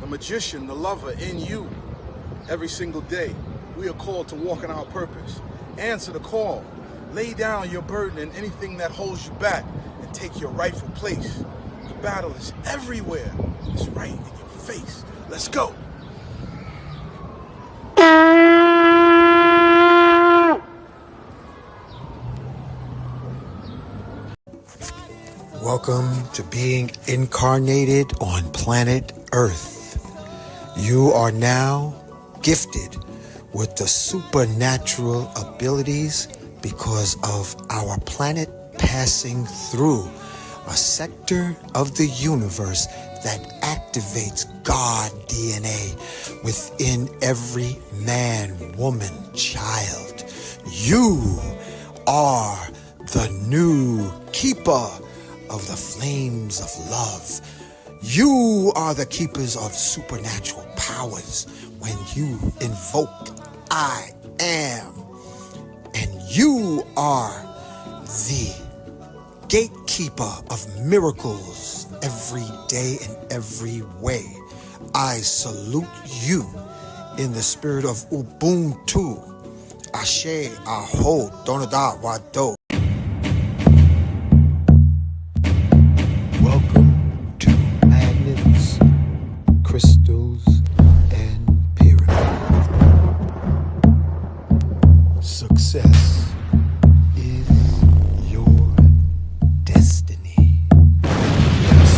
the magician, the lover in you. Every single day, we are called to walk in our purpose. Answer the call. Lay down your burden and anything that holds you back and take your rightful place. The battle is everywhere. It's right in your face. Let's go. Welcome to being incarnated on planet Earth. You are now gifted with the supernatural abilities because of our planet passing through a sector of the universe that activates God DNA within every man, woman, child. You are the new keeper of the flames of love. You are the keepers of supernatural powers when you invoke I am. And you are the gatekeeper of miracles every day and every way. I salute you in the spirit of Ubuntu. Ashe, Aho, Donada, Wado. Welcome to Magnets, Crystals, and Pyramids. Success is your destiny. Yes.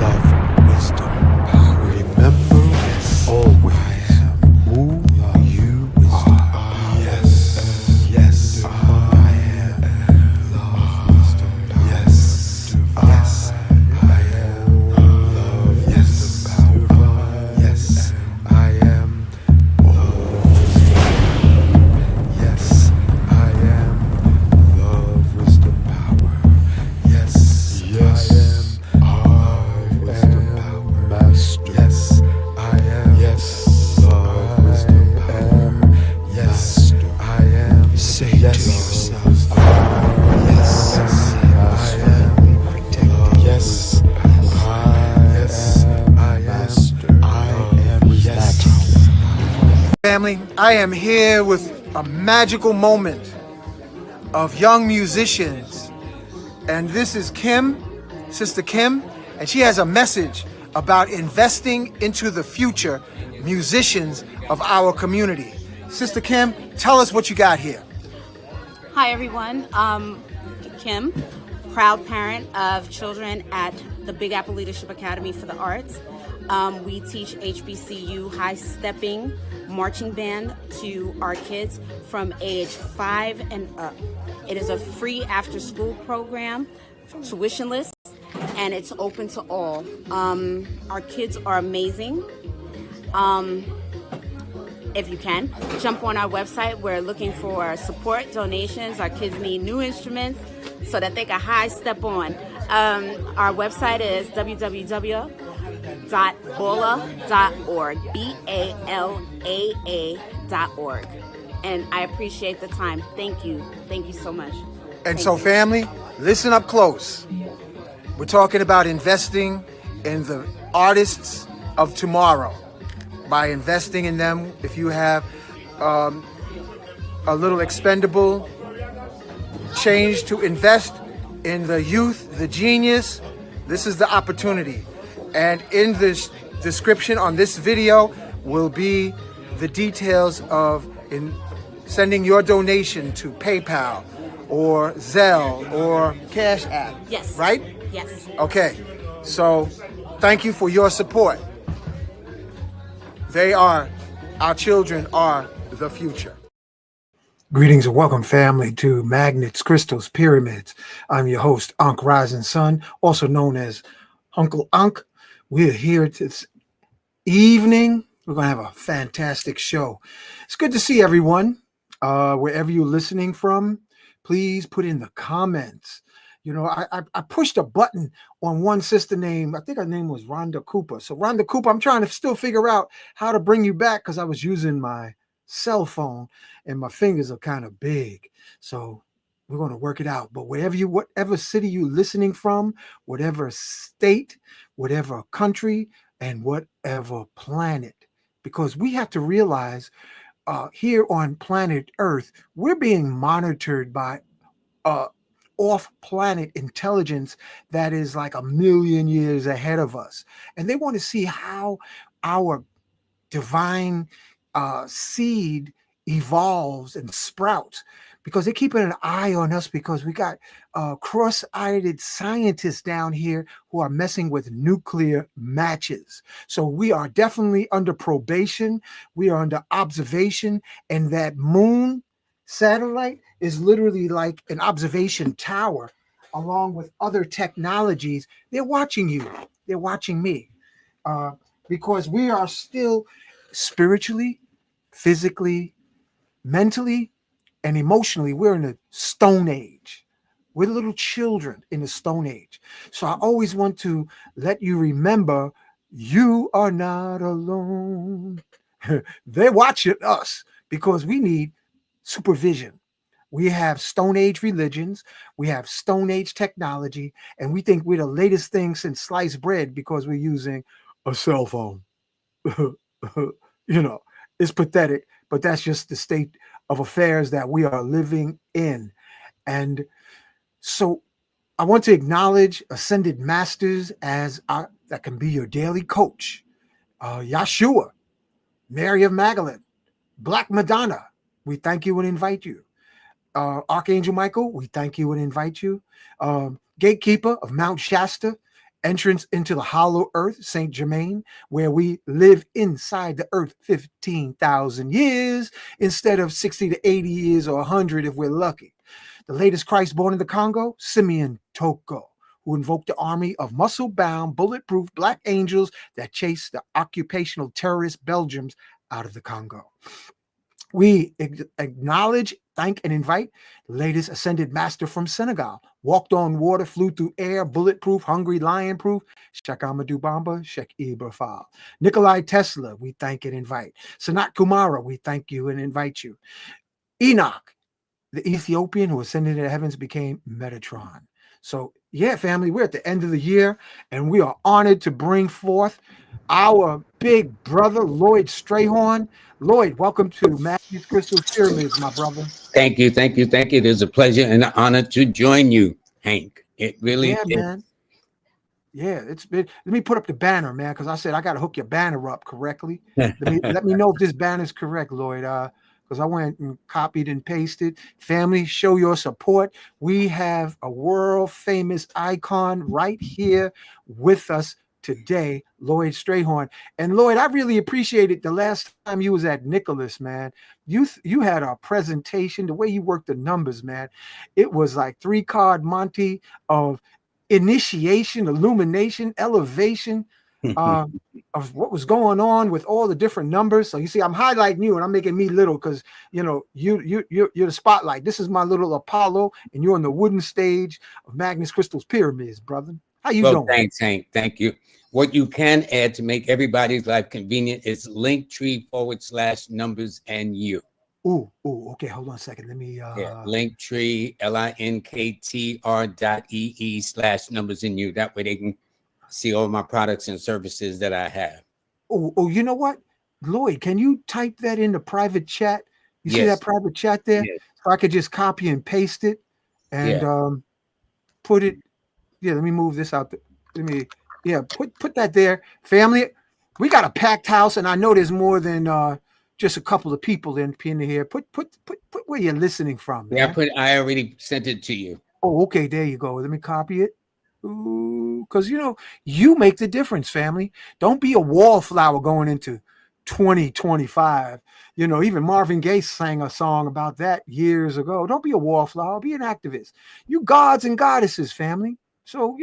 Love, wisdom, power. Remember, yes, always who you are. Yes. Yes. I am. Love, wisdom, power. Yes. Yes. I am. Love, yes, power. Yes. I am. Yes, I am. Love, wisdom, power. Yes. Yes. I am. Love, wisdom, power. Master. Yes. I am. Yes. Love, wisdom, power. Yes. I am. Say yes to yourself. Yes. I am. Protected. Yes. I am. Master. I am. Yes. Family, I am here with a magical moment of young musicians. And this is Kim, Sister Kim, and she has a message about investing into the future musicians of our community. Sister Kim, tell us what you got here. Hi everyone, Kim, proud parent of children at the Big Apple Leadership Academy for the Arts. We teach HBCU high-stepping marching band to our kids from age 5 and up. It is a free after-school program, tuitionless, and it's open to all. Our kids are amazing. If you can, jump on our website. We're looking for support, donations. Our kids need new instruments so that they can high step on. Our website is www.bola.org, BALAA.org. And I appreciate the time. Thank you. Thank you so much. And so family, listen up close. We're talking about investing in the artists of tomorrow. By investing in them, if you have a little expendable change to invest in the youth, the genius, this is the opportunity. And in this description on this video will be the details of sending your donation to PayPal or Zelle or Cashapp. Yes. Right? Yes. Okay. So thank you for your support. Our children are the future. Greetings and welcome, family, to Magnets, Crystals, Pyramids. I'm your host, Ankh Rising Sun, also known as Uncle Ankh. We're here this evening. We're going to have a fantastic show. It's good to see everyone. Wherever you're listening from, please put in the comments. You know, I pushed a button on one sister name. I think her name was Rhonda Cooper. So Rhonda Cooper, I'm trying to still figure out how to bring you back because I was using my cell phone and my fingers are kind of big. So we're going to work it out. But whatever city you're listening from, whatever state, whatever country, and whatever planet. Because we have to realize here on planet Earth, we're being monitored by off-planet intelligence that is like a million years ahead of us. And they want to see how our divine seed evolves and sprouts, because they're keeping an eye on us, because we got cross-eyed scientists down here who are messing with nuclear matches. So we are definitely under probation. We are under observation, and that moon satellite is literally like an observation tower along with other technologies. They're watching you. They're watching me. Because we are still spiritually, physically, mentally, and emotionally, we're in the Stone Age. We're little children in the Stone Age. So I always want to let you remember, you are not alone. They're watching us because we need supervision. We have Stone Age religions, we have Stone Age technology, and we think we're the latest thing since sliced bread because we're using a cell phone. It's pathetic, but that's just the state of affairs that we are living in. And so I want to acknowledge ascended masters as that can be your daily coach. Yeshua, Mary of Magdalene, Black Madonna, we thank you and invite you. Archangel Michael, we thank you and invite you. Gatekeeper of Mount Shasta, entrance into the hollow earth, Saint Germain, where we live inside the earth 15,000 years instead of 60 to 80 years or 100 if we're lucky. The latest Christ born in the Congo, Simeon Toko, who invoked the army of muscle-bound, bulletproof black angels that chased the occupational terrorist Belgians out of the Congo. We acknowledge, thank, and invite the latest ascended master from Senegal. Walked on water, flew through air, bulletproof, hungry, lion-proof. Sheikh Amadou Bamba, Sheikh Ibrahim. Nikolai Tesla, we thank and invite. Sanat Kumara, we thank you and invite you. Enoch, the Ethiopian who ascended to the heavens, became Metatron. So, yeah, family, we're at the end of the year, and we are honored to bring forth our big brother, Lloyd Strayhorn. Lloyd, welcome to Magnets, Crystals, Pyramids, my brother. Thank you, thank you, thank you. It is a pleasure and an honor to join you, Hank. It really is. Man. Yeah, it's been. Let me put up the banner, man, because I said I got to hook your banner up correctly. Let me know if this banner is correct, Lloyd. Because I went and copied and pasted. Family, show your support. We have a world famous icon right here with us today, Lloyd Strayhorn. And Lloyd, I really appreciated the last time you was at Nicholas, man. You had a presentation, the way you worked the numbers, man. It was like 3-card Monty of initiation, illumination, elevation of what was going on with all the different numbers. So you see, I'm highlighting you and I'm making me little because you're the spotlight. This is my little Apollo, and you're on the wooden stage of Magnets, Crystals, Pyramids, brother. How you doing? Thanks, Hank. Thank you. What you can add to make everybody's life convenient is linktree/numbersandyou. Ooh, okay. Hold on a second. Let me Linktree, linktr.ee/numbersandyou. That way they can see all my products and services that I have. Oh, you know what? Lloyd, can you type that in the private chat? You see that private chat there? Yes. So I could just copy and paste it and put it. Yeah, let me move this out. Put that there. Family, we got a packed house, and I know there's more than just a couple of people in here. Put where you're listening from. Man. Yeah, I already sent it to you. Oh, okay, there you go. Let me copy it. Ooh, because you make the difference, family. Don't be a wallflower going into 2025. Even Marvin Gaye sang a song about that years ago. Don't be a wallflower, be an activist. You gods and goddesses, family. So,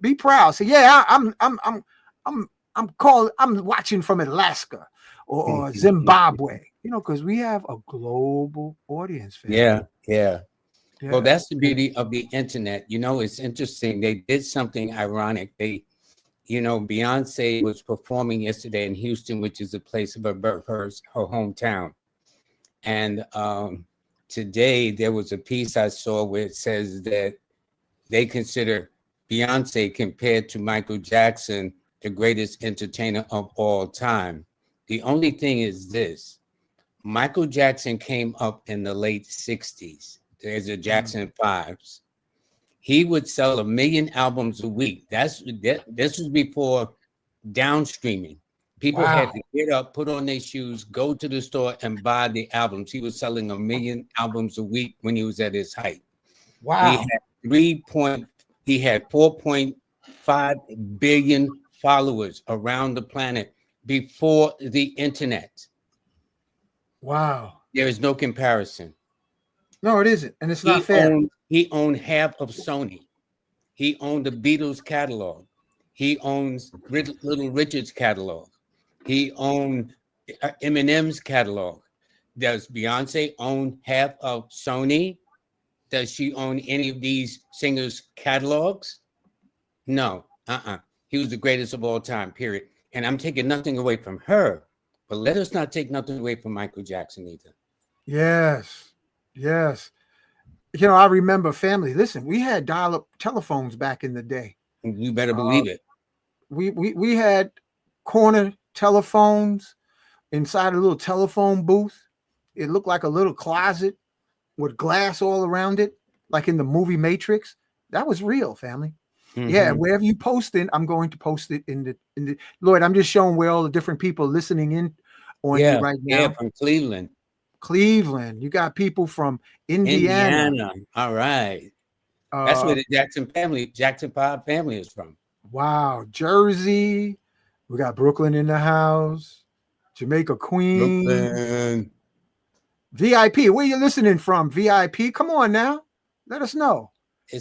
be proud. Say, yeah, I'm watching from Alaska or Zimbabwe, because we have a global audience, family. Yeah. Well, that's the beauty of the internet. It's interesting. They did something ironic. Beyonce was performing yesterday in Houston, which is the place of her birth, her hometown. And today there was a piece I saw where it says that they consider Beyonce compared to Michael Jackson, the greatest entertainer of all time. The only thing is this. Michael Jackson came up in the late 60s. There's a Jackson 5s. He would sell 1 million albums a week. This was before downstreaming. People had to get up, put on their shoes, go to the store and buy the albums. He was selling 1 million albums a week when he was at his height. Wow. He had 4.5 billion followers around the planet before the internet. Wow. There is no comparison. No, it isn't. And it's not fair. He owned half of Sony. He owned the Beatles catalog. He owns Little Richard's catalog. He owned Eminem's catalog. Does Beyonce own half of Sony? Does she own any of these singers' catalogs? No. He was the greatest of all time, period. And I'm taking nothing away from her, but let us not take nothing away from Michael Jackson either. Yes. Yes. You know, I remember, family, listen, we had dial-up telephones back in the day. You better believe it. We had corner telephones inside a little telephone booth. It looked like a little closet with glass all around it, like in the movie Matrix. That was real, family. Mm-hmm. Yeah, and wherever you post it, I'm going to post it in the Lloyd. I'm just showing where all the different people listening in on you right now. Yeah, from Cleveland. You got people from Indiana. All right. That's where the Jackson 5 family is from. Wow. Jersey. We got Brooklyn in the house. Jamaica, Queens. Brooklyn. VIP. Where you listening from? VIP. Come on now. Let us know.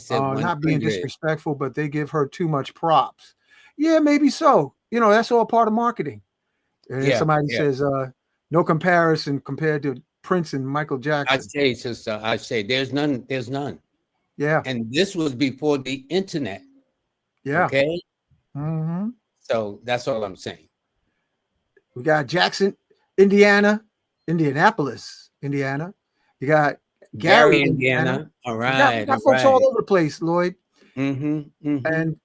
Not being disrespectful, but they give her too much props. Yeah, maybe so. You know, that's all part of marketing. And if somebody says no comparison compared to Prince and Michael Jackson. I say there's none. Yeah. And this was before the internet. Yeah. Okay. Mm-hmm. So that's all I'm saying. We got Jackson, Indianapolis, Indiana. You got Gary, Indiana. All right. We got folks all over the place, Lloyd. Mm-hmm. Mm-hmm. And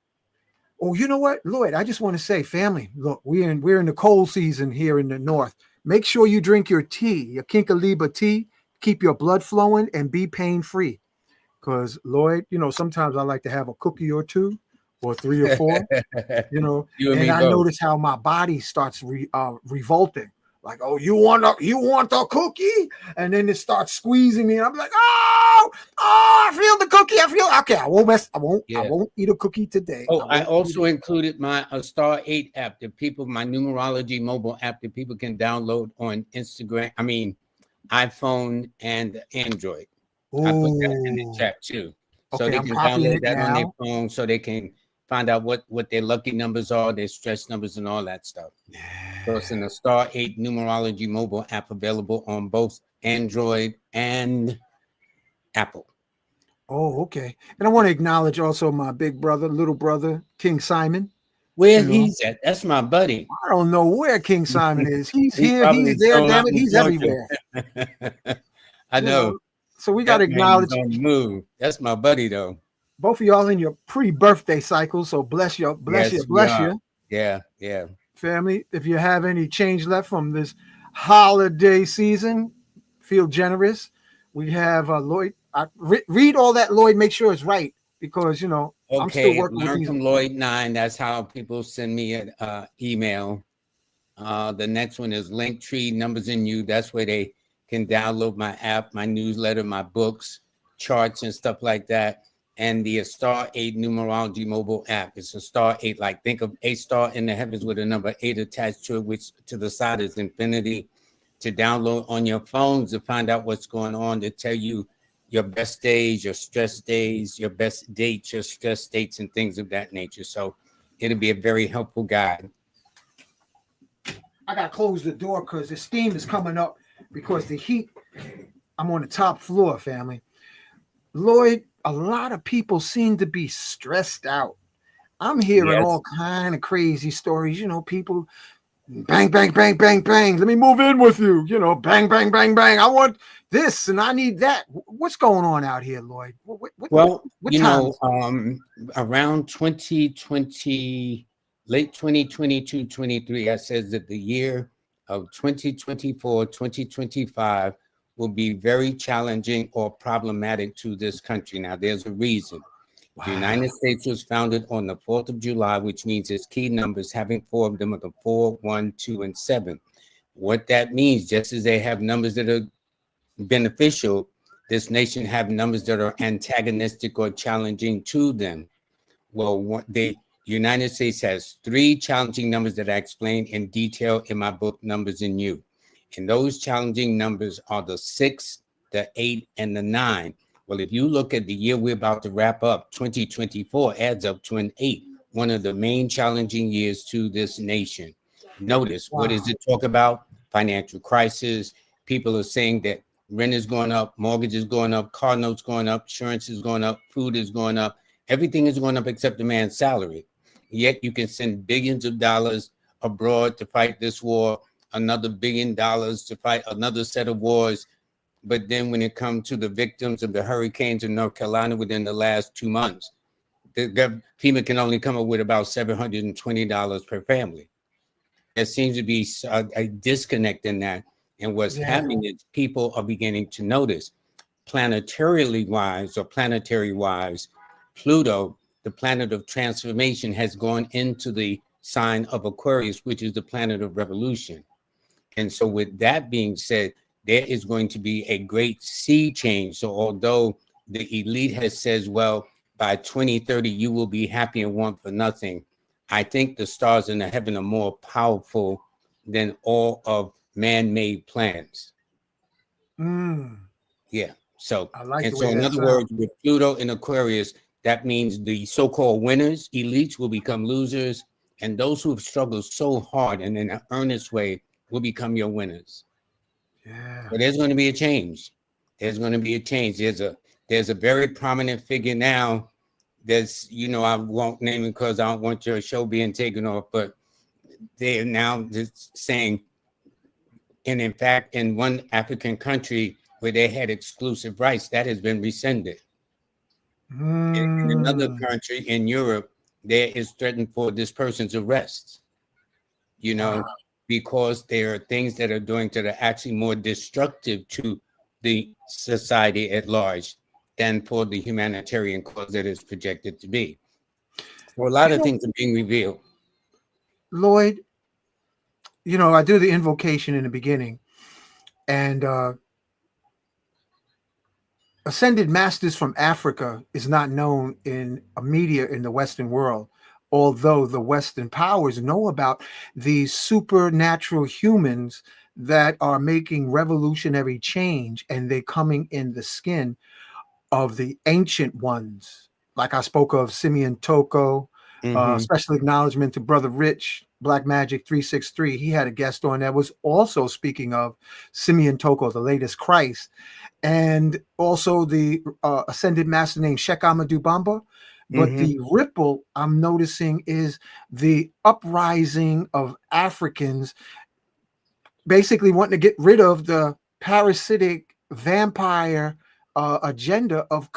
you know what, Lloyd? I just want to say, family, look, we're in the cold season here in the north. Make sure you drink your tea, your Kinkaliba tea. Keep your blood flowing and be pain-free. Because, Lloyd, you know, sometimes I like to have a cookie or two or 3 or 4, you know, and I notice how my body starts revolting. Like, oh, you want a cookie? And then it starts squeezing me. And I'm like, I feel the cookie. Okay, I won't eat a cookie today. I also included my Star 8 app, my numerology mobile app that people can download on iPhone and Android. Ooh. I put that in the chat too. So they can download that on their phone so they can find out what their lucky numbers are, their stress numbers, and all that stuff. Yeah. So it's in the Star 8 Numerology mobile app available on both Android and Apple. Oh, okay. And I want to acknowledge also my big brother, little brother, King Simon. Where he's at? That's my buddy. I don't know where King Simon is. He's here, he's there, damn it, he's everywhere. I know. So we got to acknowledge. Move. That's my buddy, though. Both of y'all in your pre-birthday cycle, so bless you. Yeah. Family, if you have any change left from this holiday season, feel generous. We have Lloyd. Read all that, Lloyd. Make sure it's right because I'm still working. Learn from Lloyd 9. That's how people send me an email. The next one is Linktree numbersandyou. That's where they can download my app, my newsletter, my books, charts, and stuff like that. And the Star 8 Numerology mobile app. It's a Star 8, like think of a star in the heavens with a number 8 attached to it, which to the side is infinity, to download on your phones to find out what's going on, to tell you your best days, your stress days, your best dates, your stress dates, and things of that nature. So it'll be a very helpful guide. I got to close the door because the steam is coming up because the heat, I'm on the top floor, family. Lloyd, a lot of people seem to be stressed out. I'm hearing all kind of crazy stories. People bang, bang, bang, bang, bang. Let me move in with you. You know, bang, bang, bang, bang. I want this and I need that. What's going on out here, Lloyd? Well, What you time? know, around 2020, late 2022, 23, I said that the year of 2024, 2025 will be very challenging or problematic to this country. Now, there's a reason. The United States was founded on the 4th of July, which means its key numbers, having 4 of them, are the 4, 1, 2, and 7. What that means, just as they have numbers that are beneficial, this nation have numbers that are antagonistic or challenging to them. Well, the United States has 3 challenging numbers that I explain in detail in my book, Numbers and You. And those challenging numbers are the 6, the 8, and the 9. Well, if you look at the year we're about to wrap up, 2024 adds up to an 8, one of the main challenging years to this nation. Notice, what does it talk about? Financial crisis. People are saying that rent is going up, mortgage is going up, car notes going up, insurance is going up, food is going up. Everything is going up except the man's salary. Yet you can send billions of dollars abroad to fight this war, another $1 billion to fight another set of wars. But then when it comes to the victims of the hurricanes in North Carolina within the last 2 months, the FEMA can only come up with about $720 per family. There seems to be a disconnect in that. And what's happening is people are beginning to notice, planetary wise, Pluto, the planet of transformation, has gone into the sign of Aquarius, which is the planet of revolution. And so with that being said, there is going to be a great sea change. So although the elite has says, well, by 2030, you will be happy and want for nothing, I think the stars in the heaven are more powerful than all of man-made plans. Yeah. So, in other words, with Pluto in Aquarius, that means the so-called winners, elites, will become losers, and those who have struggled so hard and in an earnest way will become your winners. Yeah. But there's going to be a change. There's a very prominent figure now. There's, I won't name it because I don't want your show being taken off, but they're now just saying, and in fact, in one African country where they had exclusive rights, that has been rescinded. In another country in Europe, there is threatened for this person's arrest, because there are things that are doing that are actually more destructive to the society at large than for the humanitarian cause that is projected to be. So a lot of things are being revealed. Lloyd, I do the invocation in the beginning, and ascended masters from Africa is not known in media in the Western world, although the Western powers know about these supernatural humans that are making revolutionary change, and they're coming in the skin of the ancient ones. Like I spoke of Simeon Toko, special acknowledgement to Brother Rich, Black Magic 363. He had a guest on that was also speaking of Simeon Toko, the latest Christ, and also the ascended master named Sheikh Amadou Bamba. But the ripple I'm noticing is the uprising of Africans basically wanting to get rid of the parasitic vampire agenda of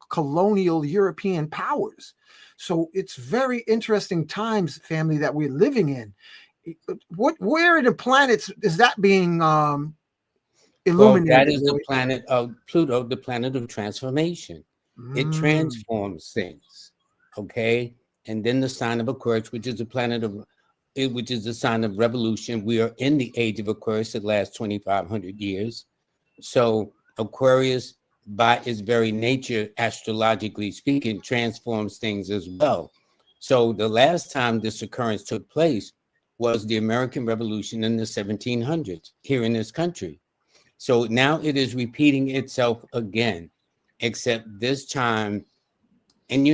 colonial European powers. So it's very interesting times, family, that we're living in. Where in the planets is that being illuminated? Well, that is the planet of Pluto, the planet of transformation. It transforms things, okay? And then the sign of Aquarius, which is the planet of, which is the sign of revolution. We are in the age of Aquarius that lasts 2,500 years. So Aquarius, by its very nature, astrologically speaking, transforms things as well. So the last time this occurrence took place was the American Revolution in the 1700s here in this country. So now it is repeating itself again, except this time, and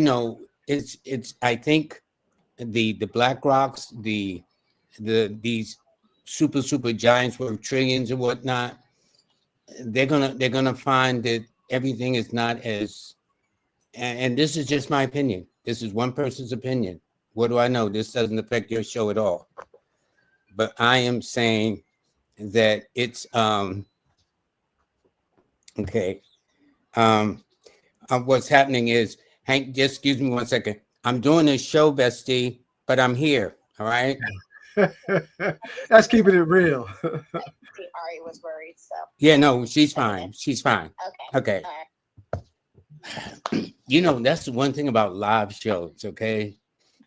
it's I think the Black Rocks, these super giants worth trillions and whatnot, they're gonna find that everything is not as, and this is just my opinion. This is one person's opinion. What do I know? This doesn't affect your show at all. but I am saying that it's okay. What's happening is, Hank, just excuse me 1 second. I'm doing a show, bestie, but I'm here. All right. That's keeping it real. Ari was worried, so. Yeah, no, she's fine. She's fine. Okay. Okay. You know, that's the one thing about live shows, okay?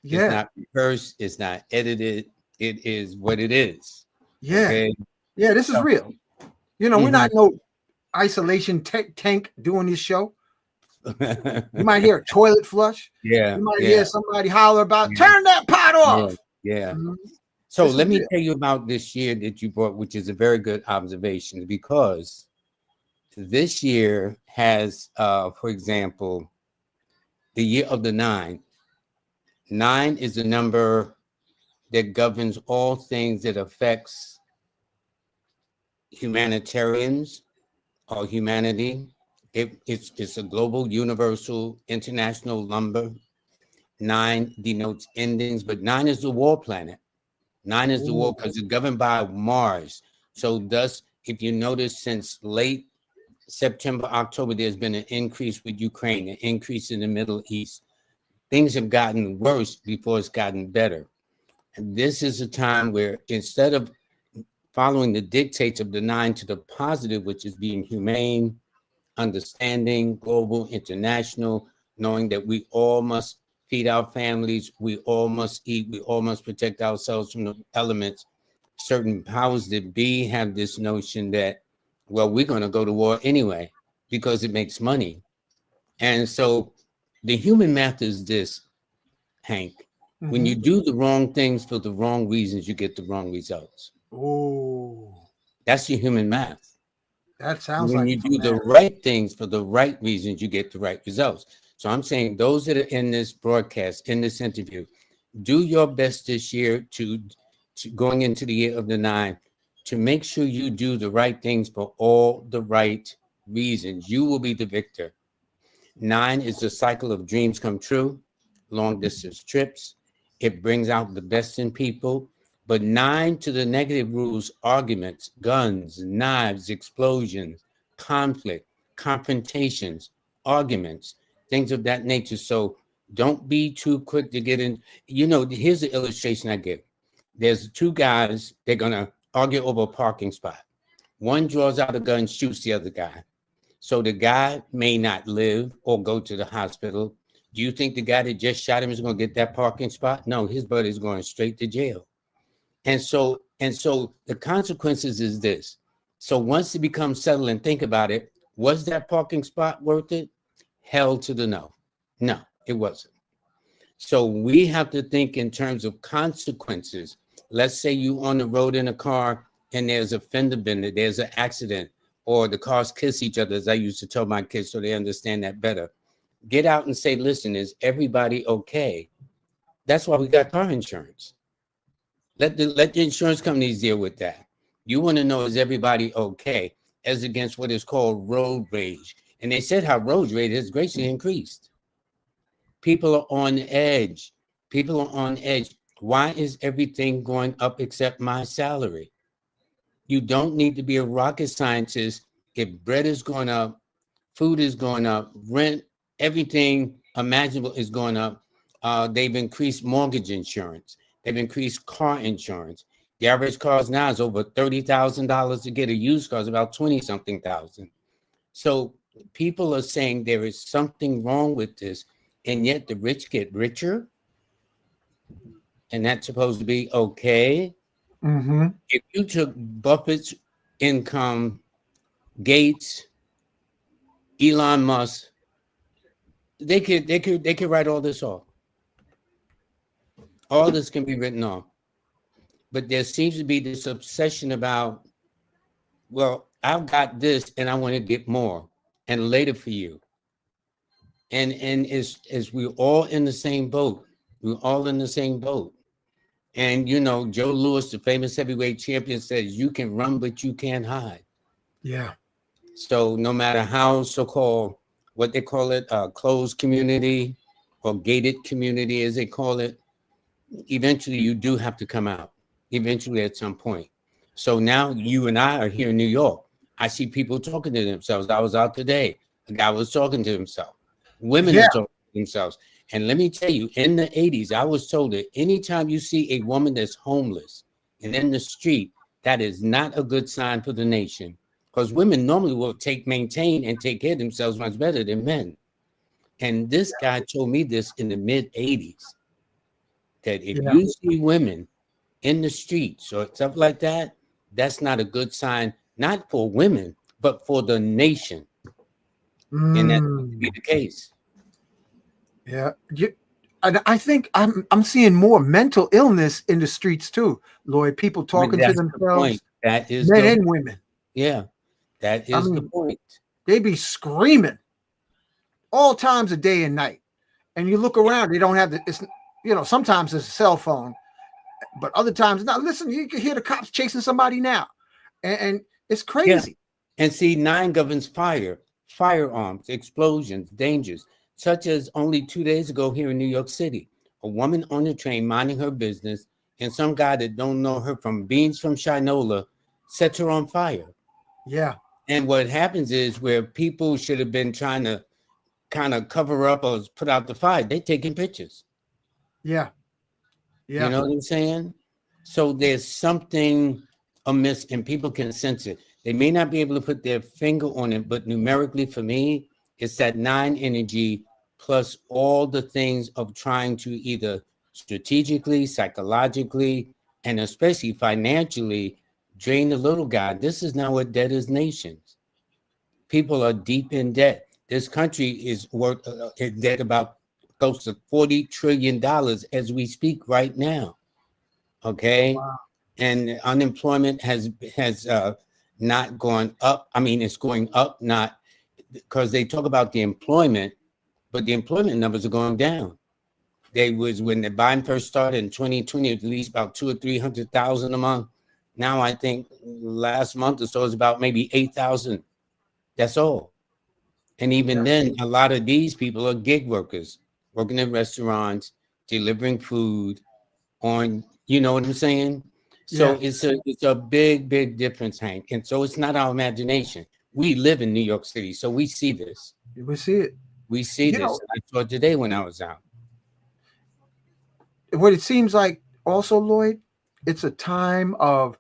Yeah. It's not rehearsed, it's not edited, it is what it is. Yeah. Okay? Yeah, this is real. You know, we're not no isolation tank doing this show. You might hear a toilet flush. Yeah. You might hear somebody holler about, turn that pot off. Yeah. Mhm. So This let is me real. tell you about this year that you brought, which is a very good observation, because this year has, for example, the year of the 9. 9 is a number that governs all things that affects humanitarians or humanity. It's a global, universal, international number. 9 denotes endings, but 9 is the war planet. 9 is the war because it's governed by Mars. So thus, if you notice, since late September, October, there's been an increase with Ukraine, an increase in the Middle East. Things have gotten worse before it's gotten better. And this is a time where instead of following the dictates of the 9 to the positive, which is being humane, understanding, global, international, knowing that we all must feed our families, we all must eat, we all must protect ourselves from the elements. Certain powers that be have this notion that, well, we're going to go to war anyway because it makes money. And so the human math is this, Hank. When you do the wrong things for the wrong reasons, you get the wrong results. Oh, that's your human math. That sounds when like you do the right things for the right reasons, you get the right results. So I'm saying those that are in this broadcast, in this interview, do your best this year to going into the year of the 9 to make sure you do the right things for all the right reasons. You will be the victor. 9 is the cycle of dreams come true, long distance trips. It brings out the best in people. But 9 to the negative rules, arguments, guns, knives, explosions, conflict, confrontations, arguments, things of that nature. So don't be too quick to get in. You know, here's the illustration I give. There's 2 guys, they're going to argue over a parking spot. One draws out a gun, shoots the other guy. So the guy may not live or go to the hospital. Do you think the guy that just shot him is going to get that parking spot? No, his buddy's going straight to jail. And so the consequences is this. So once it becomes settled and think about it, was that parking spot worth it? Hell to the no. No, it wasn't. So we have to think in terms of consequences. Let's say you on the road in a car and there's a fender bender, there's an accident, or the cars kiss each other, as I used to tell my kids so they understand that better. Get out and say, listen, is everybody okay? That's why we got car insurance. Let the insurance companies deal with that. You want to know, is everybody okay, as against what is called road rage. And they said how road rage has greatly increased. People are on edge. People are on edge. Why is everything going up except my salary? You don't need to be a rocket scientist. If bread is going up, food is going up, rent, everything imaginable is going up. They've increased mortgage insurance. They've increased car insurance. The average car now is over $30,000 to get. A used car is about 20-something thousand. So people are saying there is something wrong with this, and yet the rich get richer, and that's supposed to be okay. Mm-hmm. If you took Buffett's income, Gates, Elon Musk, they could write all this off. All this can be written off. But there seems to be this obsession about, well, I've got this and I want to get more and later for you. And as we're all in the same boat. We're all in the same boat. And, you know, Joe Louis, the famous heavyweight champion, says you can run, but you can't hide. Yeah. So no matter how so-called, what they call it, closed community or gated community, as they call it, eventually you do have to come out. eventually at some point. So now you and I are here in New York. I see people talking to themselves. I was out today. A guy was talking to himself. Women are talking to themselves. And let me tell you, in the 80s, I was told that anytime you see a woman that's homeless and in the street, that is not a good sign for the nation. Because women normally will maintain and take care of themselves much better than men. And this guy told me this in the mid 80s, that if you see women in the streets or stuff like that, that's not a good sign, not for women, but for the nation. And that would be the case. Yeah. I think I'm seeing more mental illness in the streets too, Lloyd. People talking to themselves, that is men and women. Yeah, that is the point. They be screaming all times of day and night, and you look around, they don't have it's sometimes it's a cell phone, but other times not. Listen, you can hear the cops chasing somebody now, and it's crazy. Yeah. And see, 9 governs fire, firearms, explosions, dangers. Such as only 2 days ago here in New York City, a woman on the train minding her business, and some guy that don't know her from beans from Shinola sets her on fire. Yeah. And what happens is where people should have been trying to kind of cover up or put out the fire, they're taking pictures. Yeah. Yeah. You know what I'm saying? So there's something amiss, and people can sense it. They may not be able to put their finger on it, but numerically for me, it's that 9 energy plus all the things of trying to either strategically, psychologically, and especially financially drain the little guy. This is now what debt is nations. People are deep in debt. This country is worth in debt about close to $40 trillion as we speak right now. Okay. Wow. And unemployment has not gone up. I mean, it's going up, not because they talk about the employment, but the employment numbers are going down. They was when the Biden first started in 2020, at least about 200,000 or 300,000 a month. Now I think last month or so is about maybe 8,000. That's all. And even then, a lot of these people are gig workers, working in restaurants, delivering food on, you know what I'm saying? So it's a big, big difference, Hank. And so it's not our imagination. We live in New York City, so we see this. We see it. We see this. I saw it today when I was out. What it seems like also, Lloyd, it's a time of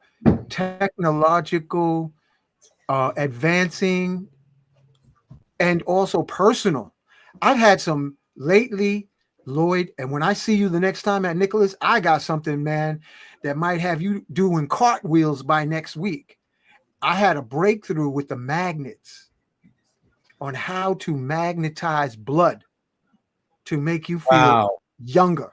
technological advancing and also personal. I've had some lately, Lloyd, and when I see you the next time at Nicholas, I got something, man, that might have you doing cartwheels by next week. I had a breakthrough with the magnets on how to magnetize blood to make you feel younger.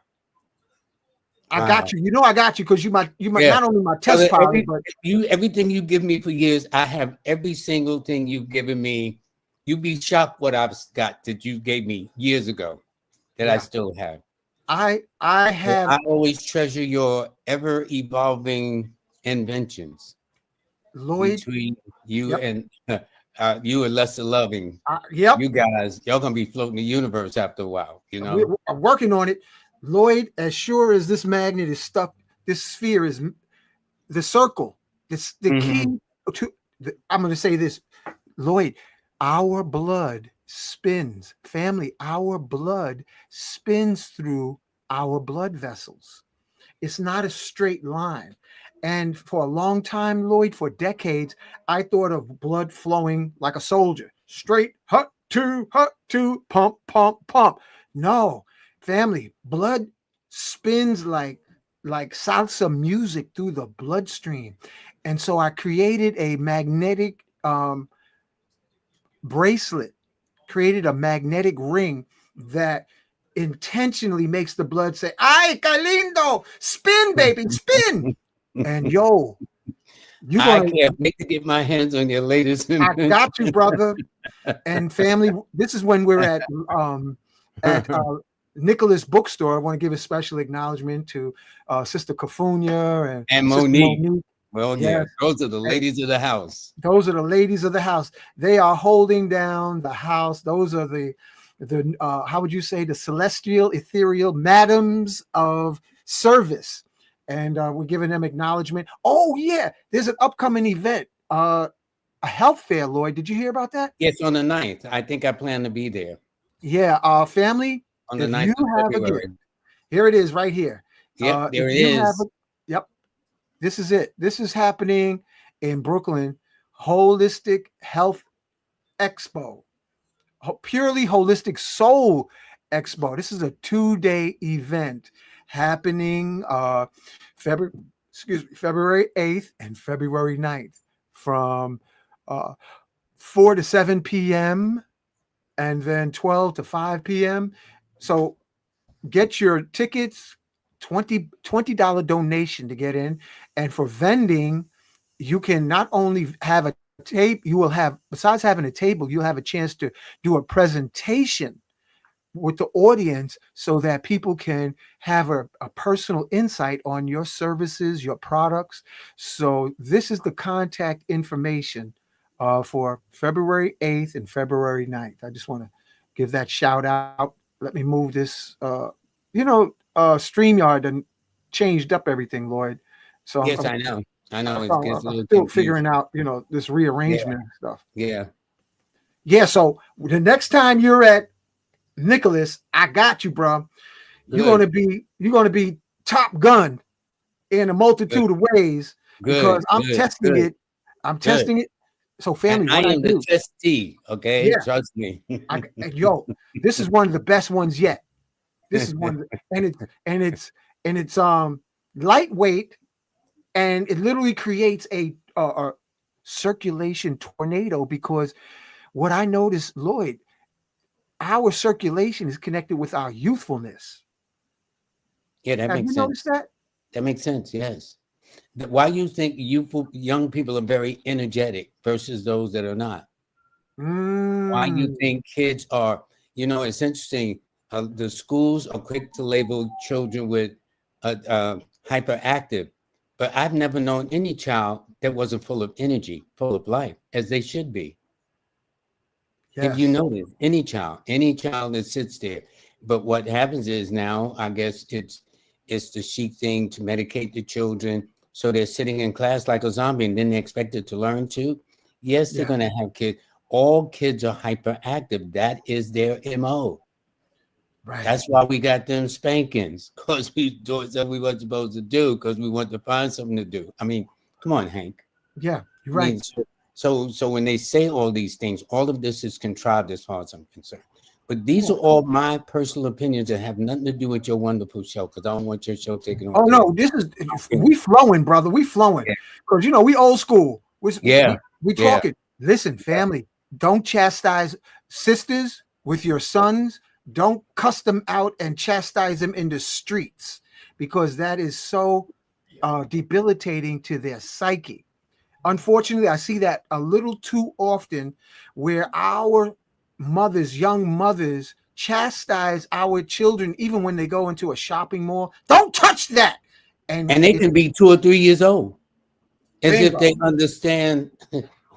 I got you. You know I got you because you not only my test pilot, but everything you give me for years. I have every single thing you've given me. You'd be shocked what I've got that you gave me years ago that I still have. I always treasure your ever evolving inventions. Lloyd, between you and you and Lester Loving. You guys, y'all gonna be floating the universe after a while, you know. We're working on it. Lloyd, as sure as this magnet is stuck, this sphere is the circle. It's the key to I'm going to say this, Lloyd, our blood spins, family, our blood spins through our blood vessels. It's not a straight line. And for a long time, Lloyd, for decades, I thought of blood flowing like a soldier, straight, hut to, pump, pump, pump. No, family, blood spins like salsa music through the bloodstream. And so I created a magnetic bracelet, created a magnetic ring that intentionally makes the blood say, "Ay, qué lindo, spin, baby, spin." And I can't wait to get my hands on your latest. I got you, brother. And family, this is when we're at Nicholas Bookstore. I want to give a special acknowledgement to Sister Kafunya and Monique. Well, yeah, those are the ladies of the house. Those are the ladies of the house. They are holding down the house. Those are the how would you say, the celestial, ethereal madams of service. and we're giving them acknowledgement. Oh yeah, there's an upcoming event, a health fair. Lloyd, did you hear about that? Yes, on the 9th. I think I plan to be there. Yeah, family. On the If 9th you of have a February. gift, here it is right here. Yep, there If it you is. have yep, this is it. This is happening in Brooklyn, Holistic Health Expo, purely holistic soul expo. This is a 2-day event happening February 8th and February 9th from 4 to 7 p.m. and then 12 to 5 p.m. So get your tickets, $20 donation to get in. And for vending, you can not only have a tape, you will have, besides having a table, you'll have a chance to do a presentation with the audience so that people can have a personal insight on your services, your products. So this is the contact information for February 8th and February 9th. I just want to give that shout out. Let me move this. StreamYard done changed up everything, Lloyd. So Yes, I know. I know. It gets a I'm little still confusing. figuring out, this rearrangement and stuff. Yeah. Yeah. So the next time you're at Nicholas, I got you, bro. You're gonna be Top Gun in a multitude of ways because I'm testing it. I'm testing it. So, family, And I am the testee. Okay, Yeah. trust me. This is one of the best ones yet. This is one, and it's lightweight, and it literally creates a circulation tornado because what I noticed, Lloyd, our circulation is connected with our youthfulness. Yeah, that Have makes you sense. noticed that? That makes sense. Yes. Why you think young people are very energetic versus those that are not? Why you think kids are? It's interesting. The schools are quick to label children with hyperactive, but I've never known any child that wasn't full of energy, full of life, as they should be. Yes. If you notice, any child that sits there. But what happens is now, I guess it's the chic thing to medicate the children. So they're sitting in class like a zombie and then they're expected to learn too. Yes, they're going to have kids. All kids are hyperactive. That is their MO. Right. That's why we got them spankings, because we doing something we weren't supposed to do because we want to find something to do. I mean, come on, Hank. Yeah, you're right. So when they say all these things, all of this is contrived as far as I'm concerned. But these are all my personal opinions that have nothing to do with your wonderful show, because I don't want your show taken over. Oh no, we flowing, brother. We flowing because we old school. We talking. Listen, family, don't chastise sisters with your sons. Don't cuss them out and chastise them in the streets because that is so debilitating to their psyche. Unfortunately, I see that a little too often where our young mothers chastise our children even when they go into a shopping mall. Don't touch that. And they can be 2 or 3 years old as bingo. if they understand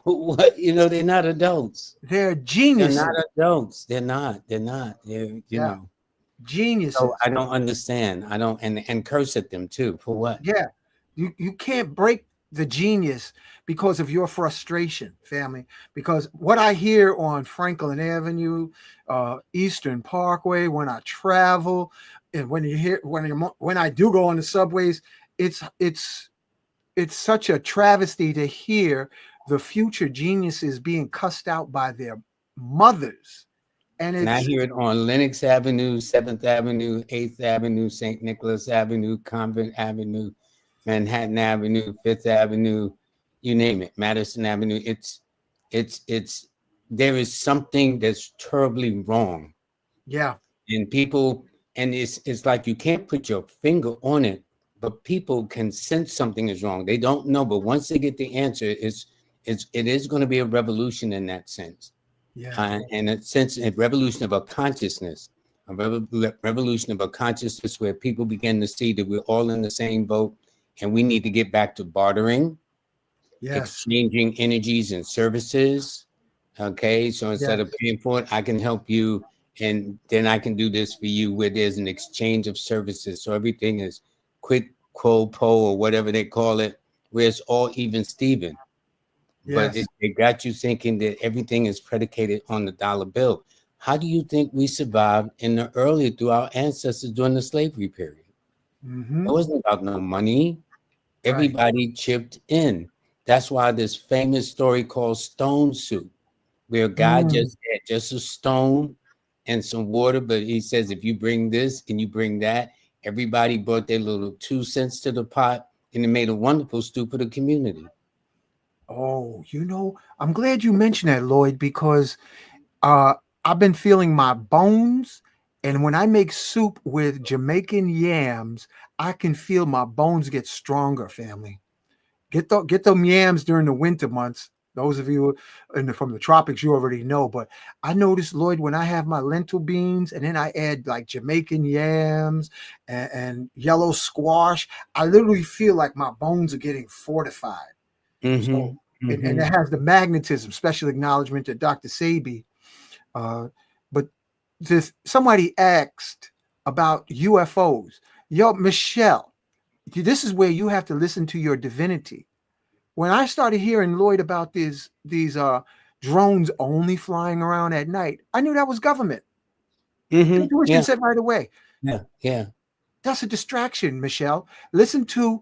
what, they're not adults. They're geniuses. They're not adults. They're not. They're, geniuses. So I don't understand. I don't, and curse at them too. For what? Yeah. You can't break the genius because of your frustration, family. Because what I hear on Franklin Avenue, Eastern Parkway, when I travel, and when I do go on the subways, it's such a travesty to hear the future geniuses being cussed out by their mothers. And I hear it on Lenox Avenue, 7th Avenue, 8th Avenue, St. Nicholas Avenue, Convent Avenue, Manhattan Avenue, 5th Avenue, you name it, Madison Avenue. There is something that's terribly wrong. Yeah. And people, and it's like you can't put your finger on it, but people can sense something is wrong. They don't know, but once they get the answer, it is going to be a revolution in that sense. Yeah. And a sense, a revolution of a consciousness, a revolution of a consciousness where people begin to see that we're all in the same boat and we need to get back to bartering, exchanging energies and services. Okay. So instead of paying for it, I can help you. And then I can do this for you where there's an exchange of services. So everything is quit quo po or whatever they call it, where it's all even Steven. But Yes. it got you thinking that everything is predicated on the dollar bill. How do you think we survived in the early through our ancestors during the slavery period? Mm-hmm. It wasn't about no money. Right. Everybody chipped in. That's why this famous story called Stone Soup, where God just had just a stone and some water, but he says, if you bring this and you bring that, everybody brought their little 2 cents to the pot, and it made a wonderful stew for the community. Oh, I'm glad you mentioned that, Lloyd, because I've been feeling my bones, and when I make soup with Jamaican yams, I can feel my bones get stronger. Family, get them yams during the winter months. Those of you from the tropics, you already know. But I noticed, Lloyd, when I have my lentil beans and then I add like Jamaican yams and yellow squash, I literally feel like my bones are getting fortified. So, and it has the magnetism. Special acknowledgement to Dr. Sabi. But somebody asked about UFOs. Yo, Michelle, this is where you have to listen to your divinity. When I started hearing, Lloyd, about these drones only flying around at night, I knew that was government. Intuition said right away. Yeah. That's a distraction, Michelle. Listen to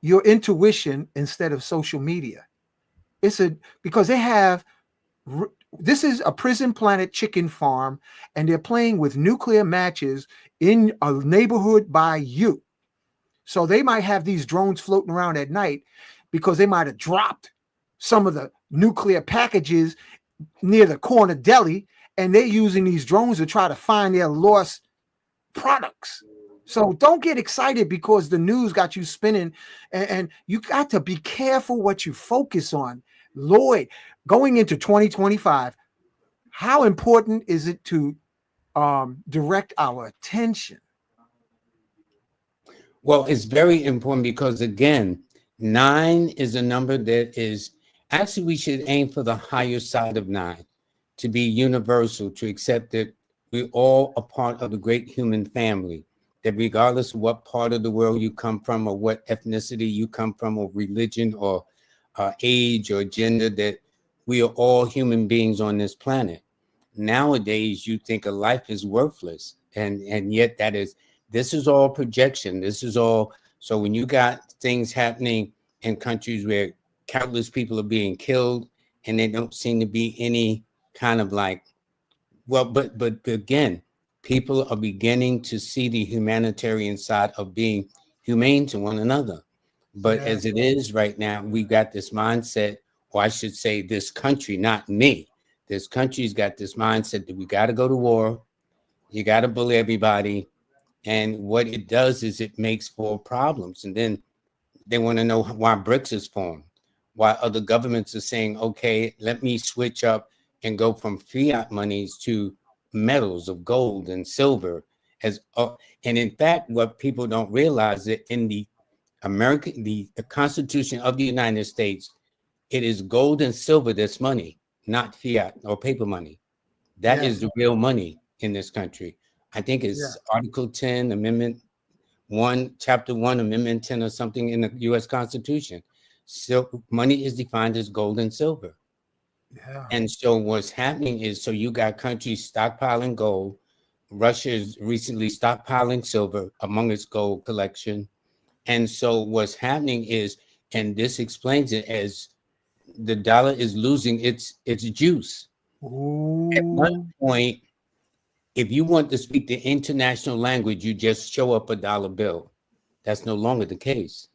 your intuition instead of social media. Because they have, this is a prison planet chicken farm, and they're playing with nuclear matches in a neighborhood by you. So they might have these drones floating around at night because they might have dropped some of the nuclear packages near the corner deli, and they're using these drones to try to find their lost products. So don't get excited because the news got you spinning, and you got to be careful what you focus on. Lloyd, going into 2025, how important is it to direct our attention? Well, it's very important because, again, 9 is a number that is actually, we should aim for the higher side of 9, to be universal, to accept that we're all a part of the great human family, that regardless of what part of the world you come from or what ethnicity you come from or religion or age or gender, that we are all human beings on this planet. Nowadays, you think a life is worthless, and yet this is all projection. This is all. So when you got things happening in countries where countless people are being killed and there don't seem to be any kind of like, well, but again, people are beginning to see the humanitarian side of being humane to one another. But as it is right now, we've got this mindset, or I should say this country, not me. This country's got this mindset that we got to go to war. You got to bully everybody. And what it does is it makes for problems. And then they want to know why BRICS is formed, why other governments are saying, okay, let me switch up and go from fiat monies to metals of gold and silver. And in fact, what people don't realize that in the Constitution of the United States, it is gold and silver that's money, not fiat or paper money. That is the real money in this country. I think it's Article 10, Amendment 1, Chapter 1, Amendment 10 or something in the U.S. Constitution. So money is defined as gold and silver. And so what's happening is, so you got countries stockpiling gold. Russia is recently stockpiling silver among its gold collection. And so what's happening is, and this explains it, as the dollar is losing its juice. Ooh. At one point, if you want to speak the international language, you just show up a dollar bill. That's no longer the case.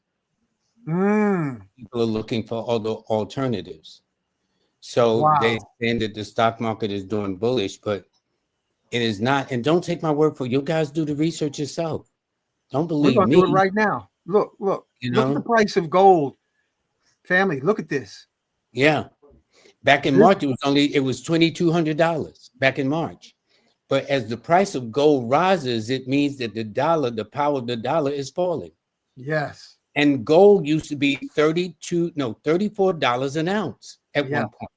People are looking for other alternatives. So they saying that the stock market is doing bullish, but it is not. And don't take my word for it. You guys do the research yourself. Don't believe me. We're going to do it right now. Look at the price of gold. Family, look at this. Yeah. Back in March, it was $2,200 back in March. But as the price of gold rises, it means that the power of the dollar is falling. Yes. And gold used to be $34 an ounce at one point.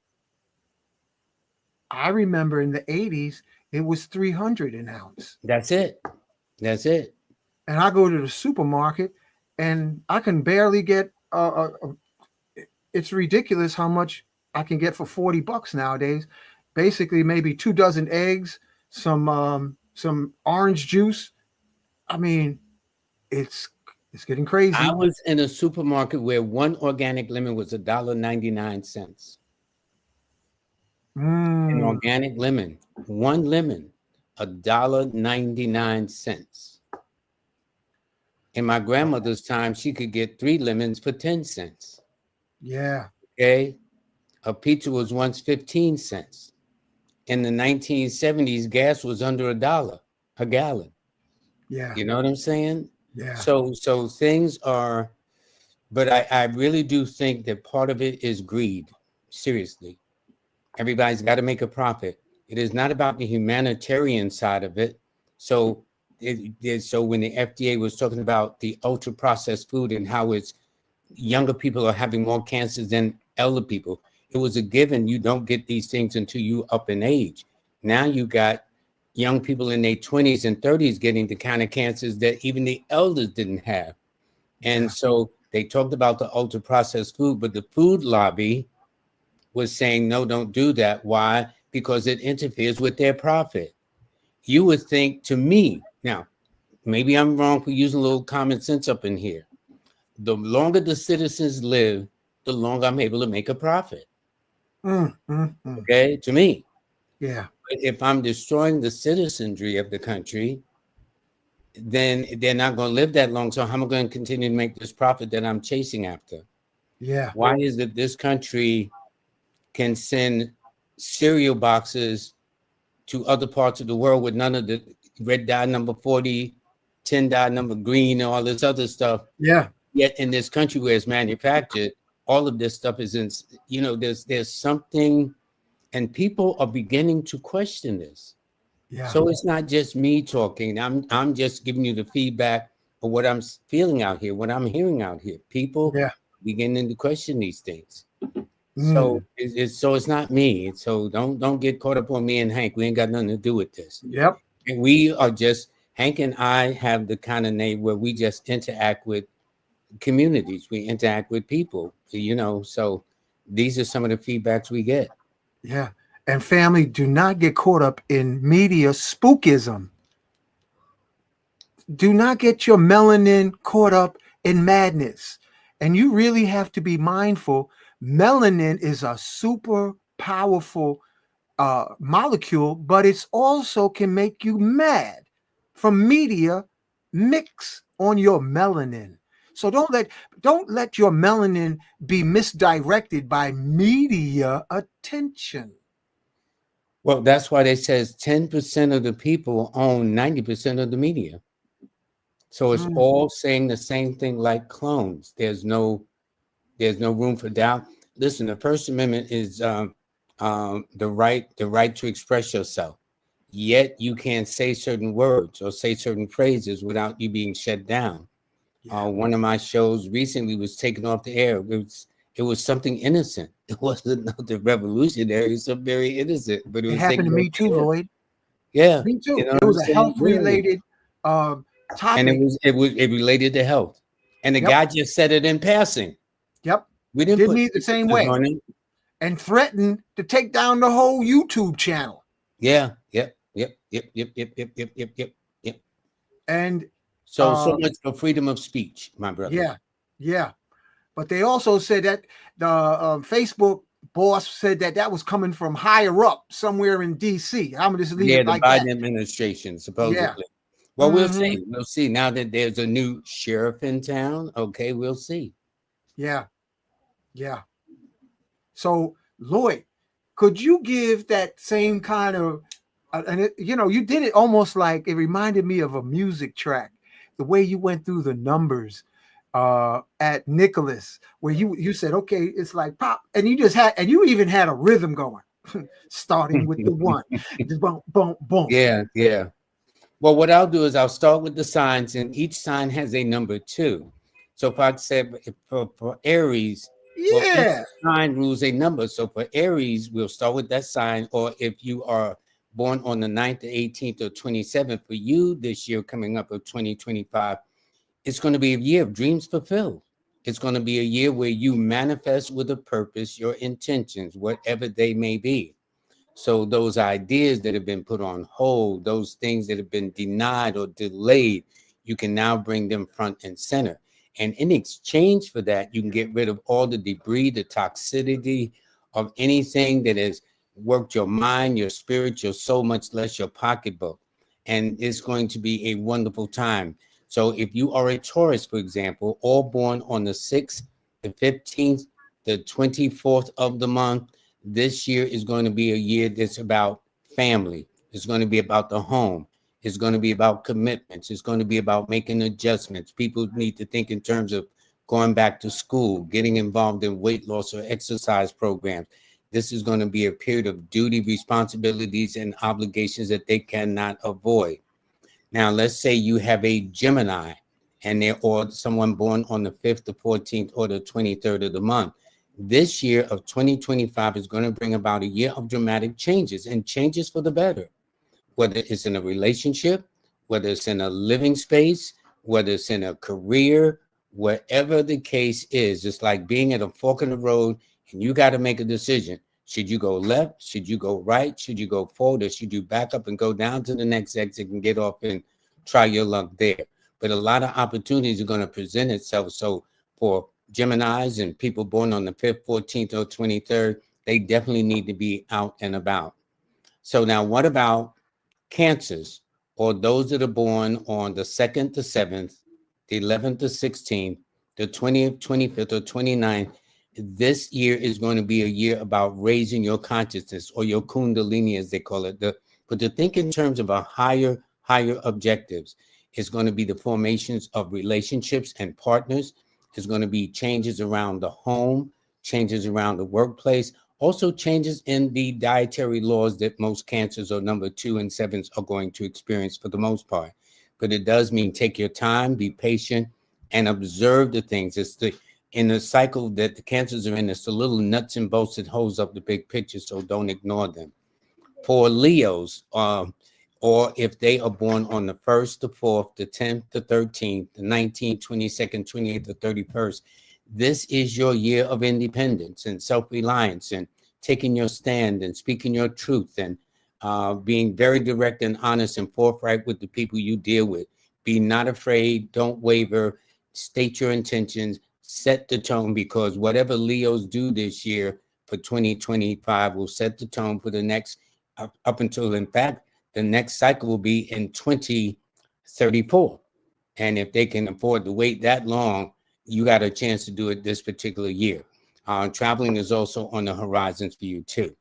I remember in the 80s, it was $300 an ounce. That's it. And I go to the supermarket and I can barely get. It's ridiculous how much I can get for $40 nowadays. Basically, maybe 2 dozen eggs, some orange juice. I mean, it's getting crazy. I was in a supermarket where one organic lemon was $1.99. An organic lemon, one lemon, $1.99. In my grandmother's time, she could get 3 lemons for 10 cents. Yeah. Okay. A pizza was once 15 cents. In the 1970s, gas was under $1 a gallon. Yeah. You know what I'm saying? Yeah. So things are, but I really do think that part of it is greed. Seriously. Everybody's got to make a profit. It is not about the humanitarian side of it. So so when the FDA was talking about the ultra processed food and how it's younger people are having more cancers than elder people, it was a given. You don't get these things until you up in age. Now you got young people in their 20s and 30s getting the kind of cancers that even the elders didn't have. And so they talked about the ultra processed food, but the food lobby was saying, no, don't do that. Why? Because it interferes with their profit. You would think, to me, now, maybe I'm wrong for using a little common sense up in here. The longer the citizens live, the longer I'm able to make a profit. Okay, to me. Yeah. But if I'm destroying the citizenry of the country, then they're not going to live that long. So how am I going to continue to make this profit that I'm chasing after? Yeah. Why is it this country can send cereal boxes to other parts of the world with none of the red dye number 40, 10 dye number green, and all this other stuff? Yeah. Yet in this country where it's manufactured, all of this stuff is in, there's something, and people are beginning to question this. Yeah. So it's not just me talking. I'm just giving you the feedback of what I'm feeling out here, what I'm hearing out here. People beginning to question these things. So it's not me. So don't get caught up on me and Hank. We ain't got nothing to do with this. Yep. And we are just, Hank and I have the kind of name where we just interact with communities. We interact with people, so these are some of the feedbacks we get. Yeah. And family, do not get caught up in media spookism. Do not get your melanin caught up in madness. And you really have to be mindful. Melanin is a super powerful molecule, but it's also can make you mad from media mix on your melanin. So don't let your melanin be misdirected by media attention. Well, that's why they says 10% of the people own 90% of the media. So it's all saying the same thing like clones. There's no room for doubt. Listen, the First Amendment is the right to express yourself. Yet you can't say certain words or say certain phrases without you being shut down. One of my shows recently was taken off the air. It was something innocent. It wasn't nothing revolutionary. It's something very innocent. But it happened to me too, Lloyd. Yeah, me too. It was a health-related topic, and it related to health. And the guy just said it in passing. Yep, we didn't put me the same way, and threatened to take down the whole YouTube channel. Yeah. Yep. And so much for freedom of speech, my brother. Yeah. But they also said that the Facebook boss said that was coming from higher up somewhere in DC. I'm gonna just leave it like that. The Biden administration, supposedly. Well, we'll see. We'll see. Now that there's a new sheriff in town, okay, we'll see. Yeah. So, Lloyd, could you give that same kind of, you did it almost like it reminded me of a music track, the way you went through the numbers at Nicholas, where you said, okay, it's like pop, and you even had a rhythm going, starting with the one, boom, boom, boom. Yeah. Well, what I'll do is I'll start with the signs, and each sign has a number 2. So if I said for Aries, each sign rules a number. So for Aries, we'll start with that sign. Or if you are born on the 9th, the 18th, or 27th, for you this year coming up of 2025, It's going to be a year of dreams fulfilled. It's going to be a year where you manifest with a purpose, your intentions, whatever they may be. So those ideas that have been put on hold, those things that have been denied or delayed, you can now bring them front and center. And in exchange for that, you can get rid of all the debris, the toxicity of anything that has worked your mind, your spirit, your soul, much less your pocketbook. And it's going to be a wonderful time. So if you are a Taurus, for example, all born on the 6th, the 15th, the 24th of the month, this year is going to be a year that's about family. It's going to be about the home. It's going to be about commitments. It's going to be about making adjustments. People need to think in terms of going back to school, getting involved in weight loss or exercise programs. This is going to be a period of duty, responsibilities, and obligations that they cannot avoid. Now, let's say you have a Gemini or someone born on the 5th, the 14th, or the 23rd of the month. This year of 2025 is going to bring about a year of dramatic changes, and changes for the better, whether it's in a relationship, whether it's in a living space, whether it's in a career, whatever the case is. It's like being at a fork in the road and you got to make a decision. Should you go left? Should you go right? Should you go forward? Or should you back up and go down to the next exit and get off and try your luck there? But a lot of opportunities are going to present itself. So for Geminis and people born on the 5th, 14th, or 23rd, they definitely need to be out and about. So now what about Cancers, or those that are born on the 2nd to 7th, the 11th to 16th, the 20th, 25th, or 29th? This year is going to be a year about raising your consciousness, or your kundalini, as they call it. But to think in terms of a higher objectives. It's going to be the formations of relationships and partners. There's going to be changes around the home, changes around the workplace, also changes in the dietary laws that most Cancers or number 2 and 7s are going to experience for the most part. But it does mean take your time, be patient, and observe the things. In the cycle that the Cancers are in, it's the little nuts and bolts that holds up the big picture, so don't ignore them. For Leos, or if they are born on the 1st, the 4th, the 10th, the 13th, the 19th, 22nd, 28th, the 31st, this is your year of independence and self-reliance and taking your stand and speaking your truth and being very direct and honest and forthright with the people you deal with. Be not afraid, don't waver, state your intentions, set the tone, because whatever Leos do this year for 2025 will set the tone for the next, up until, in fact, the next cycle will be in 2034. And if they can afford to wait that long, you got a chance to do it this particular year. Traveling is also on the horizons for you too.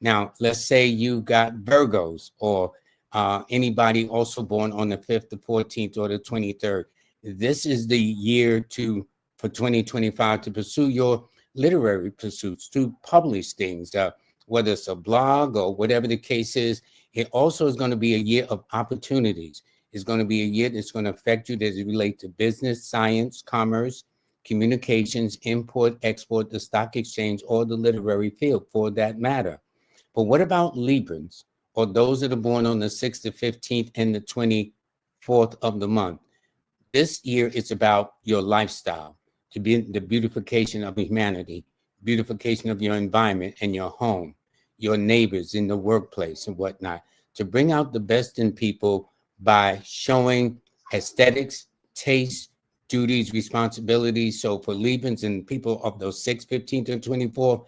Now, let's say you got Virgos, or anybody also born on the 5th, the 14th, or the 23rd. This is the year for 2025 to pursue your literary pursuits, to publish things, whether it's a blog or whatever the case is. It also is going to be a year of opportunities. It's going to be a year that's going to affect you as it relates to business, science, commerce, communications, import, export, the stock exchange, or the literary field for that matter. But what about Librans, or those that are born on the 6th, the 15th, and the 24th of the month? This year it's about your lifestyle, to be the beautification of humanity, beautification of your environment and your home, your neighbors in the workplace and whatnot, to bring out the best in people by showing aesthetics, taste, duties, responsibilities. So for Librans and people of those 6, 15, and 24,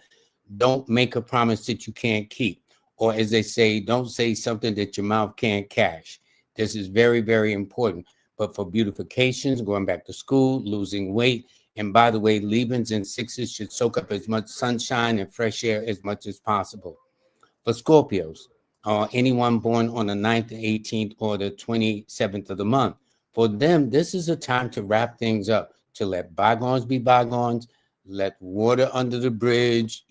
don't make a promise that you can't keep. Or as they say, don't say something that your mouth can't cash. This is very, very important. But for beautifications, going back to school, losing weight, and by the way, Librans and 6s should soak up as much sunshine and fresh air as much as possible. For Scorpios, or anyone born on the 9th, the 18th, or the 27th of the month, for them, this is a time to wrap things up, to let bygones be bygones, let water under the bridge,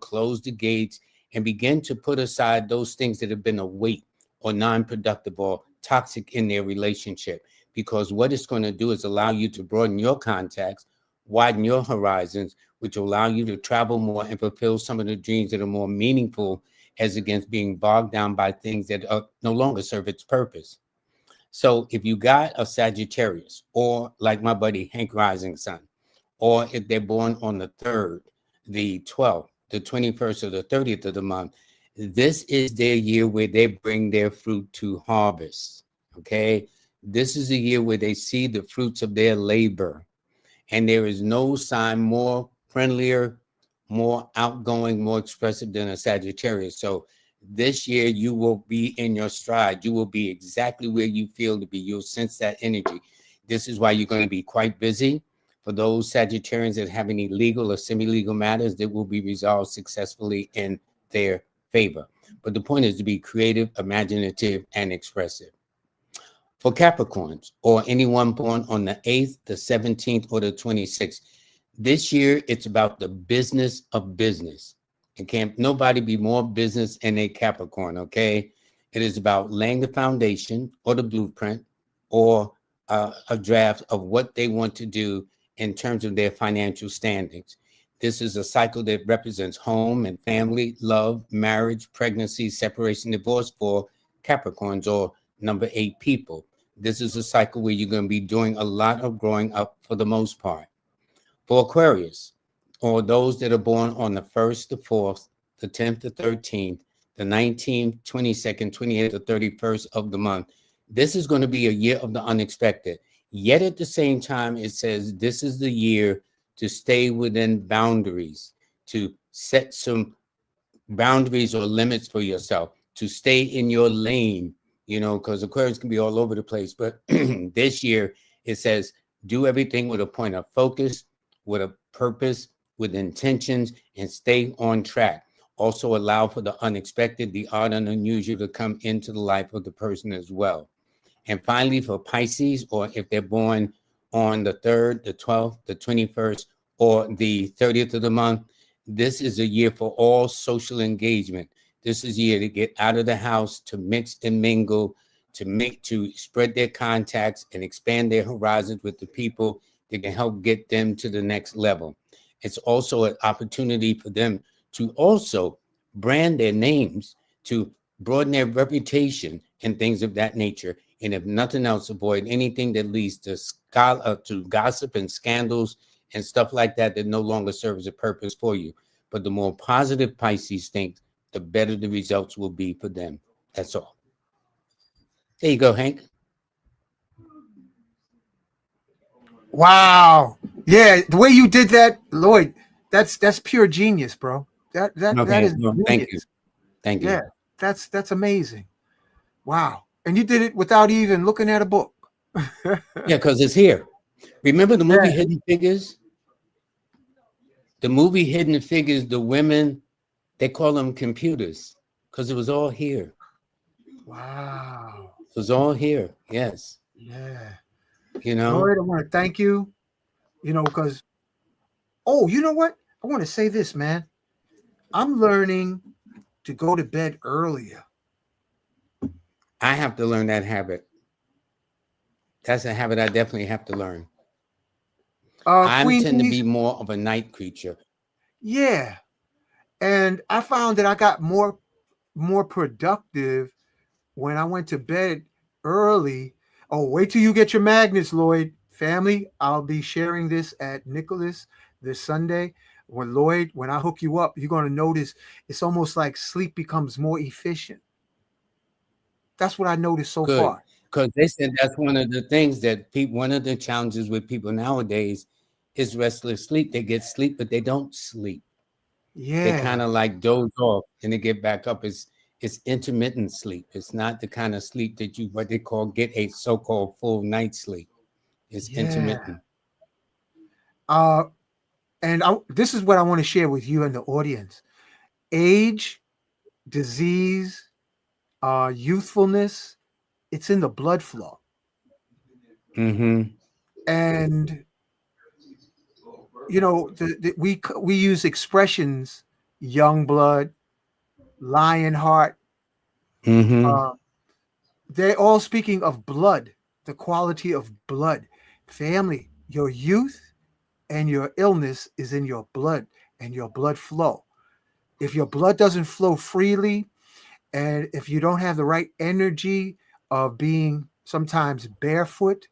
close the gates, and begin to put aside those things that have been a weight or non-productive or toxic in their relationship. Because what it's going to do is allow you to broaden your contacts, widen your horizons, which will allow you to travel more and fulfill some of the dreams that are more meaningful, as against being bogged down by things that no longer serve its purpose. So if you got a Sagittarius, or like my buddy Hank Rising Sun, or if they're born on the 3rd, the 12th, the 21st, or the 30th of the month, this is their year where they bring their fruit to harvest. Okay. This is a year where they see the fruits of their labor. And there is no sign more friendlier, more outgoing, more expressive than a Sagittarius. So this year you will be in your stride. You will be exactly where you feel to be. You'll sense that energy. This is why you're going to be quite busy. For those Sagittarians that have any legal or semi-legal matters, that will be resolved successfully in their favor. But the point is to be creative, imaginative, and expressive. For Capricorns, or anyone born on the 8th, the 17th, or the 26th, this year it's about the business of business. It can't nobody be more business in a Capricorn, okay? It is about laying the foundation or the blueprint or a draft of what they want to do in terms of their financial standings. This is a cycle that represents home and family, love, marriage, pregnancy, separation, divorce for Capricorns, or number 8 people. This is a cycle where you're going to be doing a lot of growing up for the most part. For Aquarius, or those that are born on the 1st, the 4th, the 10th, the 13th, the 19th, 22nd, 28th, or 31st of the month, this is going to be a year of the unexpected. Yet at the same time, it says this is the year to stay within boundaries, to set some boundaries or limits for yourself, to stay in your lane, you know, because Aquarius can be all over the place. But this year, it says do everything with a point of focus, with a purpose, with intentions, and stay on track. Also allow for the unexpected, the odd and unusual to come into the life of the person as well. And finally, for Pisces, or if they're born on the 3rd, the 12th, the 21st, or the 30th of the month, this is a year for all social engagement. This is a year to get out of the house, to mix and mingle, to spread their contacts and expand their horizons with the people that can help get them to the next level. It's also an opportunity for them to also brand their names, to broaden their reputation and things of that nature. And if nothing else, avoid anything that leads to gossip and scandals and stuff like that that no longer serves a purpose for you. But the more positive Pisces think, the better the results will be for them. That's all. There you go, Hank. Wow. Yeah, the way you did that, Lloyd, that's pure genius, bro. That is well, thank you. Thank you. Yeah, that's amazing. Wow. And you did it without even looking at a book. Yeah, because it's here. Remember the movie Hidden Figures? The movie Hidden Figures, the women, they call them computers because it was all here. Wow. It was all here. Yes. Yeah. You know? Lloyd, I want to thank you, because, you know what? I want to say this, man. I'm learning to go to bed earlier. I have to learn that habit. That's a habit I definitely have to learn. I tend to be more of a night creature. Yeah. And I found that I got more productive when I went to bed early. Oh, wait till you get your magnets, Lloyd. Family, I'll be sharing this at Nicholas this Sunday. When I hook you up, you're going to notice it's almost like sleep becomes more efficient. That's what I noticed so far. Because they said that's one of the things that one of the challenges with people nowadays is restless sleep. They get sleep, but they don't sleep. Yeah. They kind of like doze off and they get back up. It's intermittent sleep. It's not the kind of sleep that what they call get a so-called full night's sleep. It's intermittent. And this is what I want to share with you and the audience. Age, disease, youthfulness, it's in the blood flow. Mm-hmm. And we use expressions, young blood, lion heart. Mm-hmm. They're all speaking of blood, the quality of blood. Family, your youth and your illness is in your blood and your blood flow. If your blood doesn't flow freely, and if you don't have the right energy of being sometimes barefoot,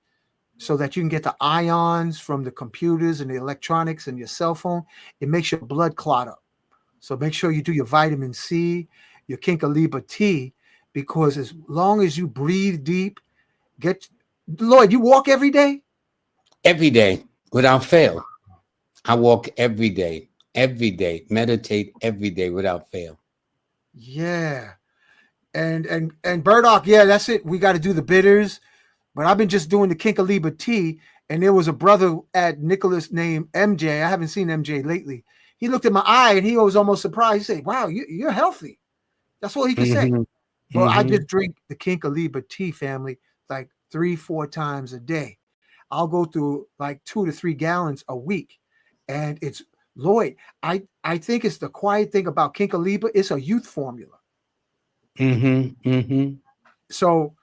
so that you can get the ions from the computers and the electronics and your cell phone. It makes your blood clot up. So make sure you do your vitamin C, your Kinkoliba tea, because as long as you breathe deep, Lloyd, you walk every day? Every day, without fail. I walk every day, meditate every day without fail. Yeah. And Burdock, yeah, that's it. We got to do the bitters. But I've been just doing the Kinkoliba tea, and there was a brother at Nicholas named MJ. I haven't seen MJ lately. He looked at my eye and he was almost surprised. He said, "Wow, you're healthy." That's all he could say. But I just drink the Kinkoliba tea, family, like 3-4 times a day. I'll go through like 2 to 3 gallons a week. And it's Lloyd. I think it's the quiet thing about Kinkoliba. It's a youth formula. So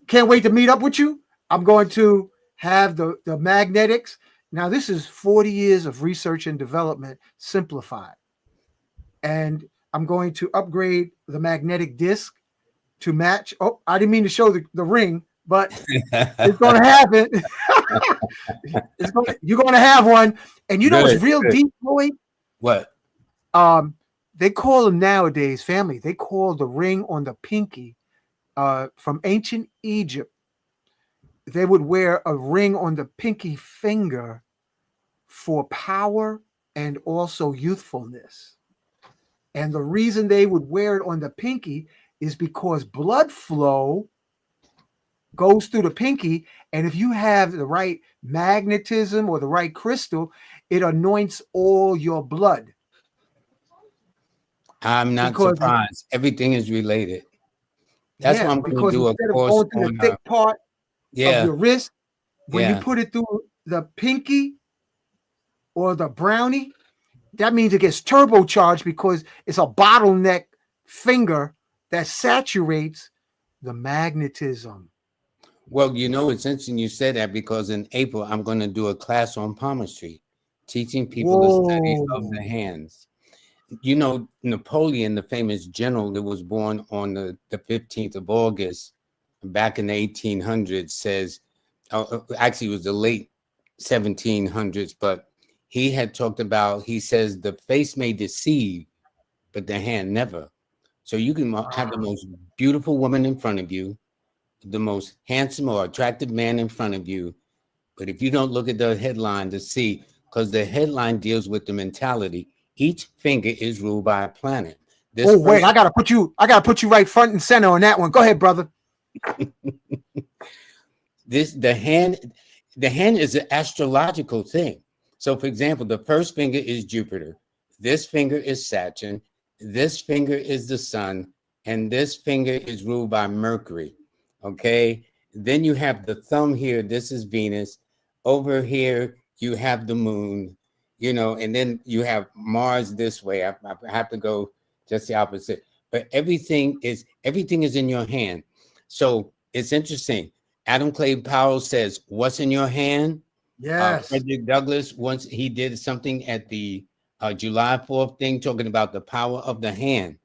can't wait to meet up with you. I'm going to have the magnetics. Now, this is 40 years of research and development simplified. And I'm going to upgrade the magnetic disc to match. Oh, I didn't mean to show the ring, but it's going to happen. You're going to have one. And you know what's real deep, Lloyd? What? They call them nowadays, family, they call the ring on the pinky from ancient Egypt. They would wear a ring on the pinky finger for power and also youthfulness. And the reason they would wear it on the pinky is because blood flow goes through the pinky. And if you have the right magnetism or the right crystal, it anoints all your blood. I'm not surprised. Everything is related. That's why I'm going to do a course on the thick part of your wrist. When you put it through the pinky or the brownie, that means it gets turbocharged because it's a bottleneck finger that saturates the magnetism. Well, you know, it's interesting you said that because in April, I'm going to do a class on palmistry, teaching people the study of the hands. You know, Napoleon, the famous general that was born on the 15th of August back in the 1800s, says, actually it was the late 1700s, but he had talked about, he says, the face may deceive, but the hand never. So you can have the most beautiful woman in front of you, the most handsome or attractive man in front of you, but if you don't look at the headline to see, because the headline deals with the mentality, each finger is ruled by a planet. Wait, I gotta put you right front and center on that one. Go ahead, brother. The hand is an astrological thing. So, for example, the first finger is Jupiter. This finger is Saturn. This finger is the sun. And this finger is ruled by Mercury. Okay. Then you have the thumb here. This is Venus. Over here, you have the moon, you know, and then you have Mars this way. I have to go just the opposite. But everything is in your hand. So it's interesting. Adam Clay Powell says, "What's in your hand?" Yes. Frederick Douglass, once he did something at the July 4th thing, talking about the power of the hand.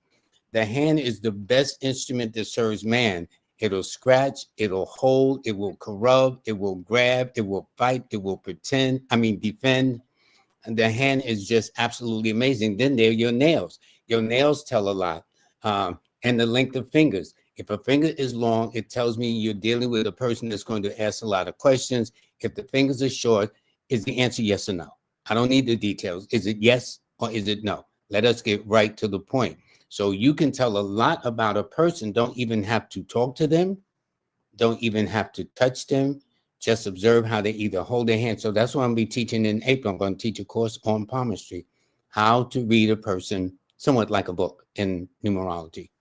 The hand is the best instrument that serves man. It'll scratch, it'll hold, it will corrupt, it will grab, it will fight, it will defend. And the hand is just absolutely amazing. Then there are your nails. Your nails tell a lot. And the length of fingers. If a finger is long, it tells me you're dealing with a person that's going to ask a lot of questions. If the fingers are short, is the answer yes or no? I don't need the details. Is it yes or is it no? Let us get right to the point. So you can tell a lot about a person. Don't even have to talk to them. Don't even have to touch them. Just observe how they either hold their hand. So that's what I'm going to be teaching in April. I'm going to teach a course on palmistry, how to read a person somewhat like a book in numerology.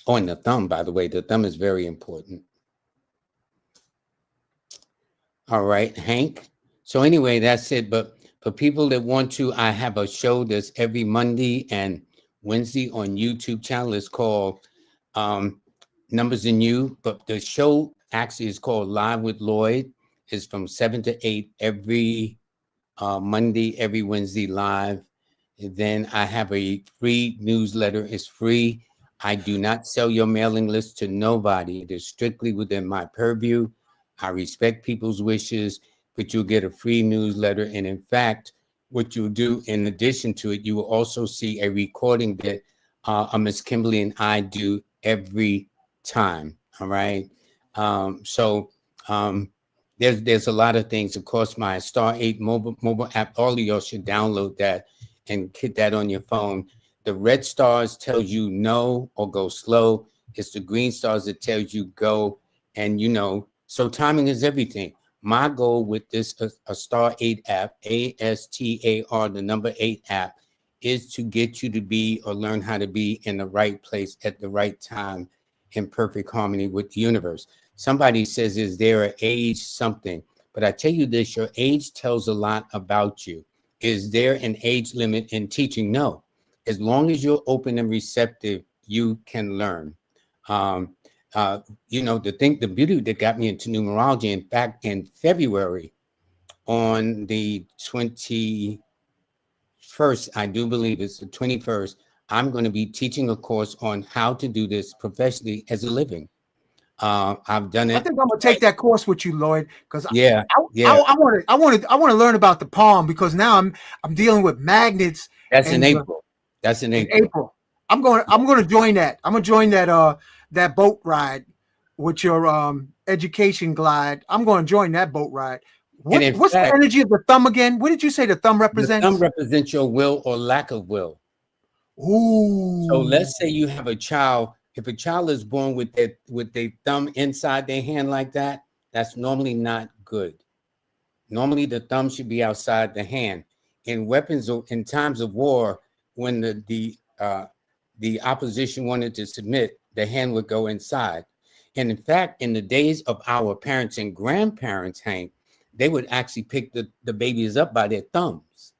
Oh, and the thumb, by the way, the thumb is very important. All right, Hank. So anyway, that's it. But for people that want to, I have a show that's every Monday and Wednesday on YouTube channel. It's called Numbers in You. But the show actually is called Live with Lloyd. It's from 7 to 8 every Monday, every Wednesday live. And then I have a free newsletter. It's free. I do not sell your mailing list to nobody. It is strictly within my purview. I respect people's wishes, but you'll get a free newsletter. And in fact, what you'll do in addition to it, you will also see a recording that Miss Kimberly and I do every time. All right. There's a lot of things. Of course, my Star 8 mobile app, all of y'all should download that and get that on your phone. The red stars tell you no or go slow. It's the green stars that tells you go. And so timing is everything. My goal with this a Star 8 app, ASTAR, the number 8 app, is to get you to be or learn how to be in the right place at the right time in perfect harmony with the universe. Somebody says, is there an age something? But I tell you this, your age tells a lot about you. Is there an age limit in teaching? No. As long as you're open and receptive, you can learn. The beauty that got me into numerology, in fact, in February, on the 21st, I do believe it's the 21st, I'm going to be teaching a course on how to do this professionally as a living. I've done it. I think I'm gonna take that course with you, Lloyd, because I want to learn about the palm, because now I'm dealing with magnets. That's in April. That's in April. I'm going to join that. I'm going to join that boat ride with your education glide. I'm going to join that boat ride. What's the energy of the thumb again? What did you say the thumb represents? The thumb represents your will or lack of will. Ooh. So let's say you have a child. If a child is born with their thumb inside their hand like that, that's normally not good. Normally, the thumb should be outside the hand. In weapons, in times of war, when the opposition wanted to submit, the hand would go inside. And in fact, in the days of our parents and grandparents, Hank, they would actually pick the babies up by their thumbs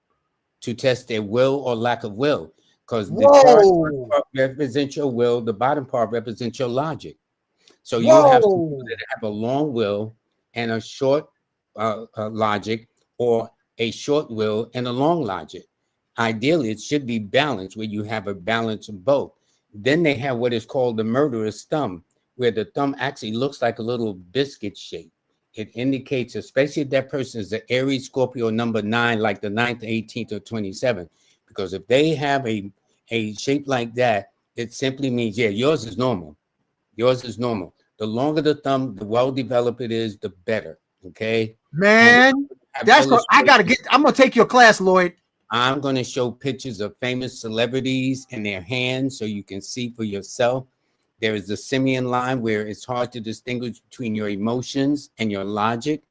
to test their will or lack of will. Because the top part represents your will, the bottom part represents your logic. So you have some people that have a long will and a short logic, or a short will and a long logic. Ideally, it should be balanced, where you have a balance of both. Then they have what is called the murderous thumb, where the thumb actually looks like a little biscuit shape. It indicates, especially if that person is the Aries, Scorpio, number 9, like the 9th, 18th, or 27th. Because if they have a shape like that, it simply means, yours is normal. Yours is normal. The longer the thumb, the well-developed it is, the better. Okay? Man, that's what I got to get. I'm going to take your class, Lloyd. I'm going to show pictures of famous celebrities and their hands so you can see for yourself. There is the simian line where it's hard to distinguish between your emotions and your logic.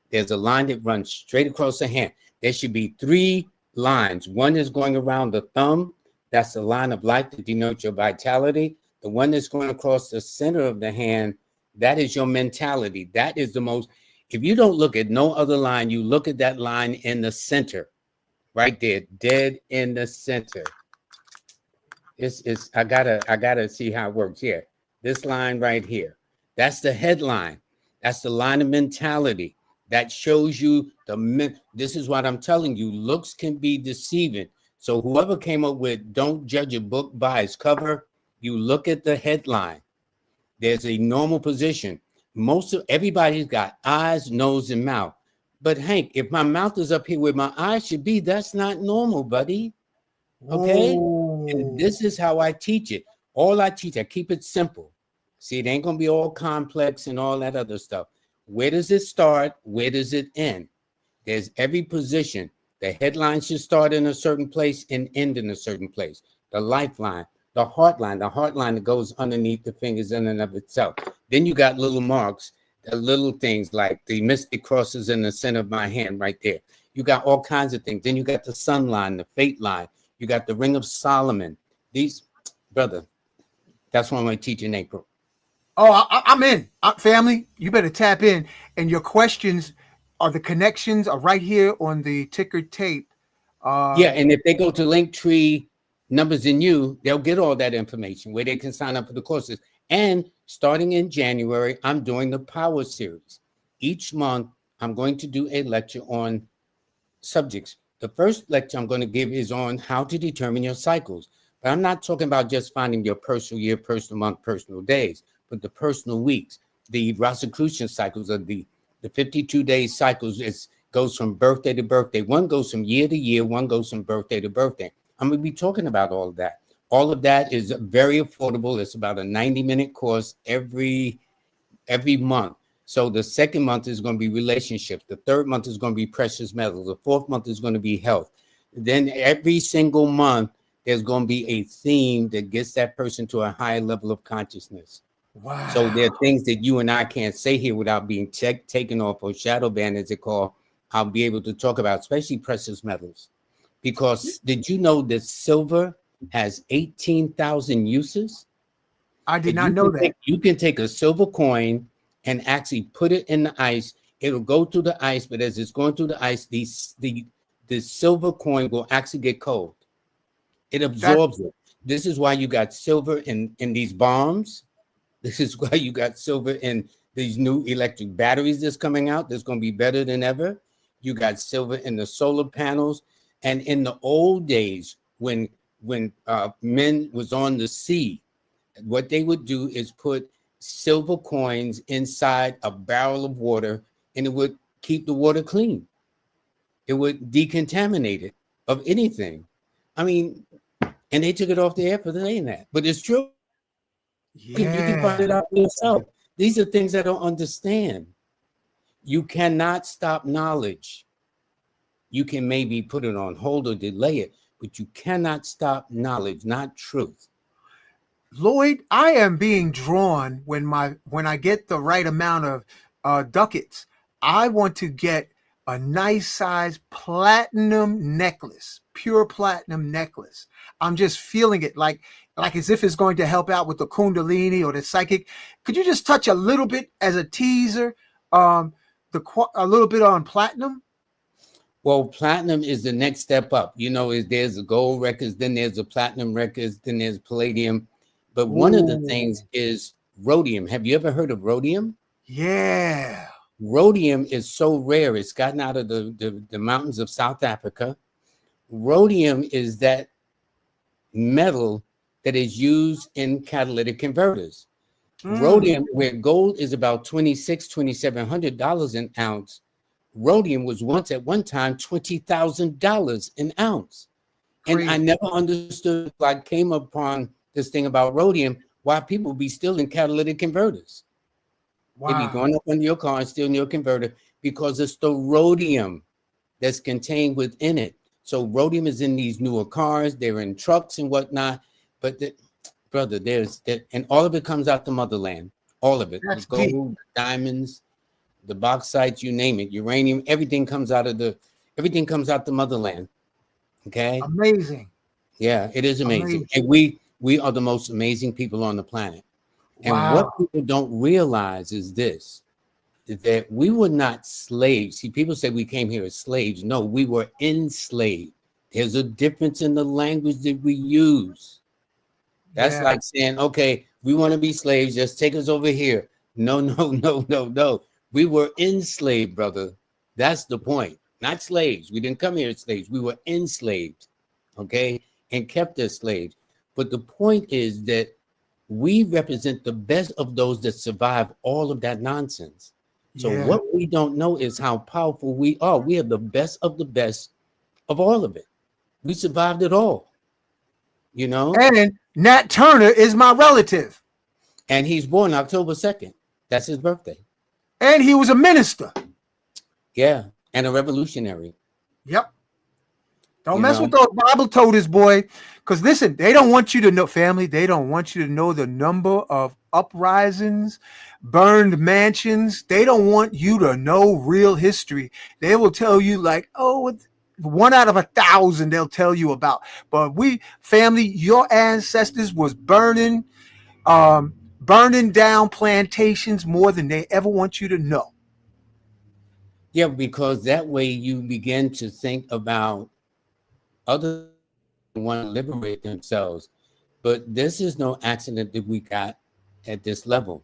There's a line that runs straight across the hand. There should be 3 lines. One is going around the thumb. That's the line of life that denotes your vitality. The one that's going across the center of the hand, that is your mentality. That is the most, if you don't look at no other line, you look at that line in the center, right there, dead in the center. I gotta see how it works here. This line right here, that's the headline. That's the line of mentality. That shows you this is what I'm telling you. Looks can be deceiving. So whoever came up with don't judge a book by its cover, you look at the headline. There's a normal position. Everybody's got eyes, nose, and mouth. But Hank, if my mouth is up here where my eyes should be, that's not normal, buddy. Okay? And this is how I teach it. I keep it simple. See, it ain't gonna be all complex and all that other stuff. Where does it start? Where does it end? There's every position. The headline should start in a certain place and end in a certain place. The lifeline, the heart line that goes underneath the fingers in and of itself. Then you got little marks, the little things like the mystic crosses in the center of my hand right there. You got all kinds of things. Then you got the sun line, the fate line. You got the ring of Solomon. Brother, that's what I'm going to teach in April. Oh, I'm in. Family, you better tap in. And your questions the connections are right here on the ticker tape. And if they go to Linktree numbersandyou, they'll get all that information where they can sign up for the courses. And starting in January, I'm doing the Power Series. Each month, I'm going to do a lecture on subjects. The first lecture I'm going to give is on how to determine your cycles. But I'm not talking about just finding your personal year, personal month, personal days, but the personal weeks. The Rosicrucian cycles of the 52-day cycles goes from birthday to birthday. One goes from year to year. One goes from birthday to birthday. I'm going to be talking about all of that. All of that is very affordable. It's about a 90-minute course every month. So the second month is going to be relationships. The third month is going to be precious metals. The fourth month is going to be health. Then every single month, there's going to be a theme that gets that person to a higher level of consciousness. Wow. So there are things that you and I can't say here without being taken off or shadow banned, as it called. I'll be able to talk about, especially precious metals. Because did you know that silver has 18,000 uses? I did not know that. You can take a silver coin and actually put it in the ice. It'll go through the ice, but as it's going through the ice, the silver coin will actually get cold. It absorbs it. This is why you got silver in these bombs. This is why you got silver in these new electric batteries that's coming out. That's going to be better than ever. You got silver in the solar panels. And in the old days, when men was on the sea, what they would do is put silver coins inside a barrel of water, and it would keep the water clean. It would decontaminate it of anything. I mean, and they took it off the air for saying that, but it's true. Yeah. You can find it out for yourself. These are things I don't understand. You cannot stop knowledge. You can maybe put it on hold or delay it, but you cannot stop knowledge, not truth. Lloyd, I am being drawn when I get the right amount of ducats. I want to get a nice size platinum necklace, pure platinum necklace. I'm just feeling it like as if it's going to help out with the Kundalini or the psychic. Could you just touch a little bit as a teaser, a little bit on platinum? Well, platinum is the next step up. You know, there's the gold records, then there's the platinum records, then there's palladium. But one of the things is rhodium. Have you ever heard of rhodium? Yeah. Rhodium is so rare. It's gotten out of the mountains of South Africa. Rhodium is that metal that is used in catalytic converters. Rhodium, where gold is about $2,700 an ounce, rhodium was once at one time $20,000 an ounce. And I never understood, I came upon this thing about rhodium, why people be still in catalytic converters. Wow. They be going up under your car and stealing your converter because it's the rhodium that's contained within it. So rhodium is in these newer cars, they're in trucks and whatnot. But brother, and all of it comes out the motherland. All of it. That's the gold, the diamonds, the bauxite, you name it, uranium, everything comes out the motherland. Okay. Amazing. Yeah, it is amazing. And we are the most amazing people on the planet. And what people don't realize is this, that we were not slaves. See, people say we came here as slaves. No, we were enslaved. There's a difference in the language that we use. That's like saying, okay, we want to be slaves, just take us over here. No. We were enslaved, brother. That's the point. Not slaves. We didn't come here as slaves. We were enslaved, okay, and kept as slaves. But the point is that we represent the best of those that survive all of that nonsense. So what we don't know is how powerful we are. We are the best of all of it. We survived it all, you know? And Nat Turner is my relative. And he's born October 2nd. That's his birthday. And he was a minister. Yeah, and a revolutionary. Yep. Don't mess with those Bible toters, boy. Because listen, they don't want you to know, family, they don't want you to know the number of uprisings, burned mansions. They don't want you to know real history. They will tell you like, oh, 1 out of 1,000 they'll tell you about. But family, your ancestors was burning down plantations more than they ever want you to know. Yeah, because that way you begin to think about other who want to liberate themselves. But this is no accident that we got at this level.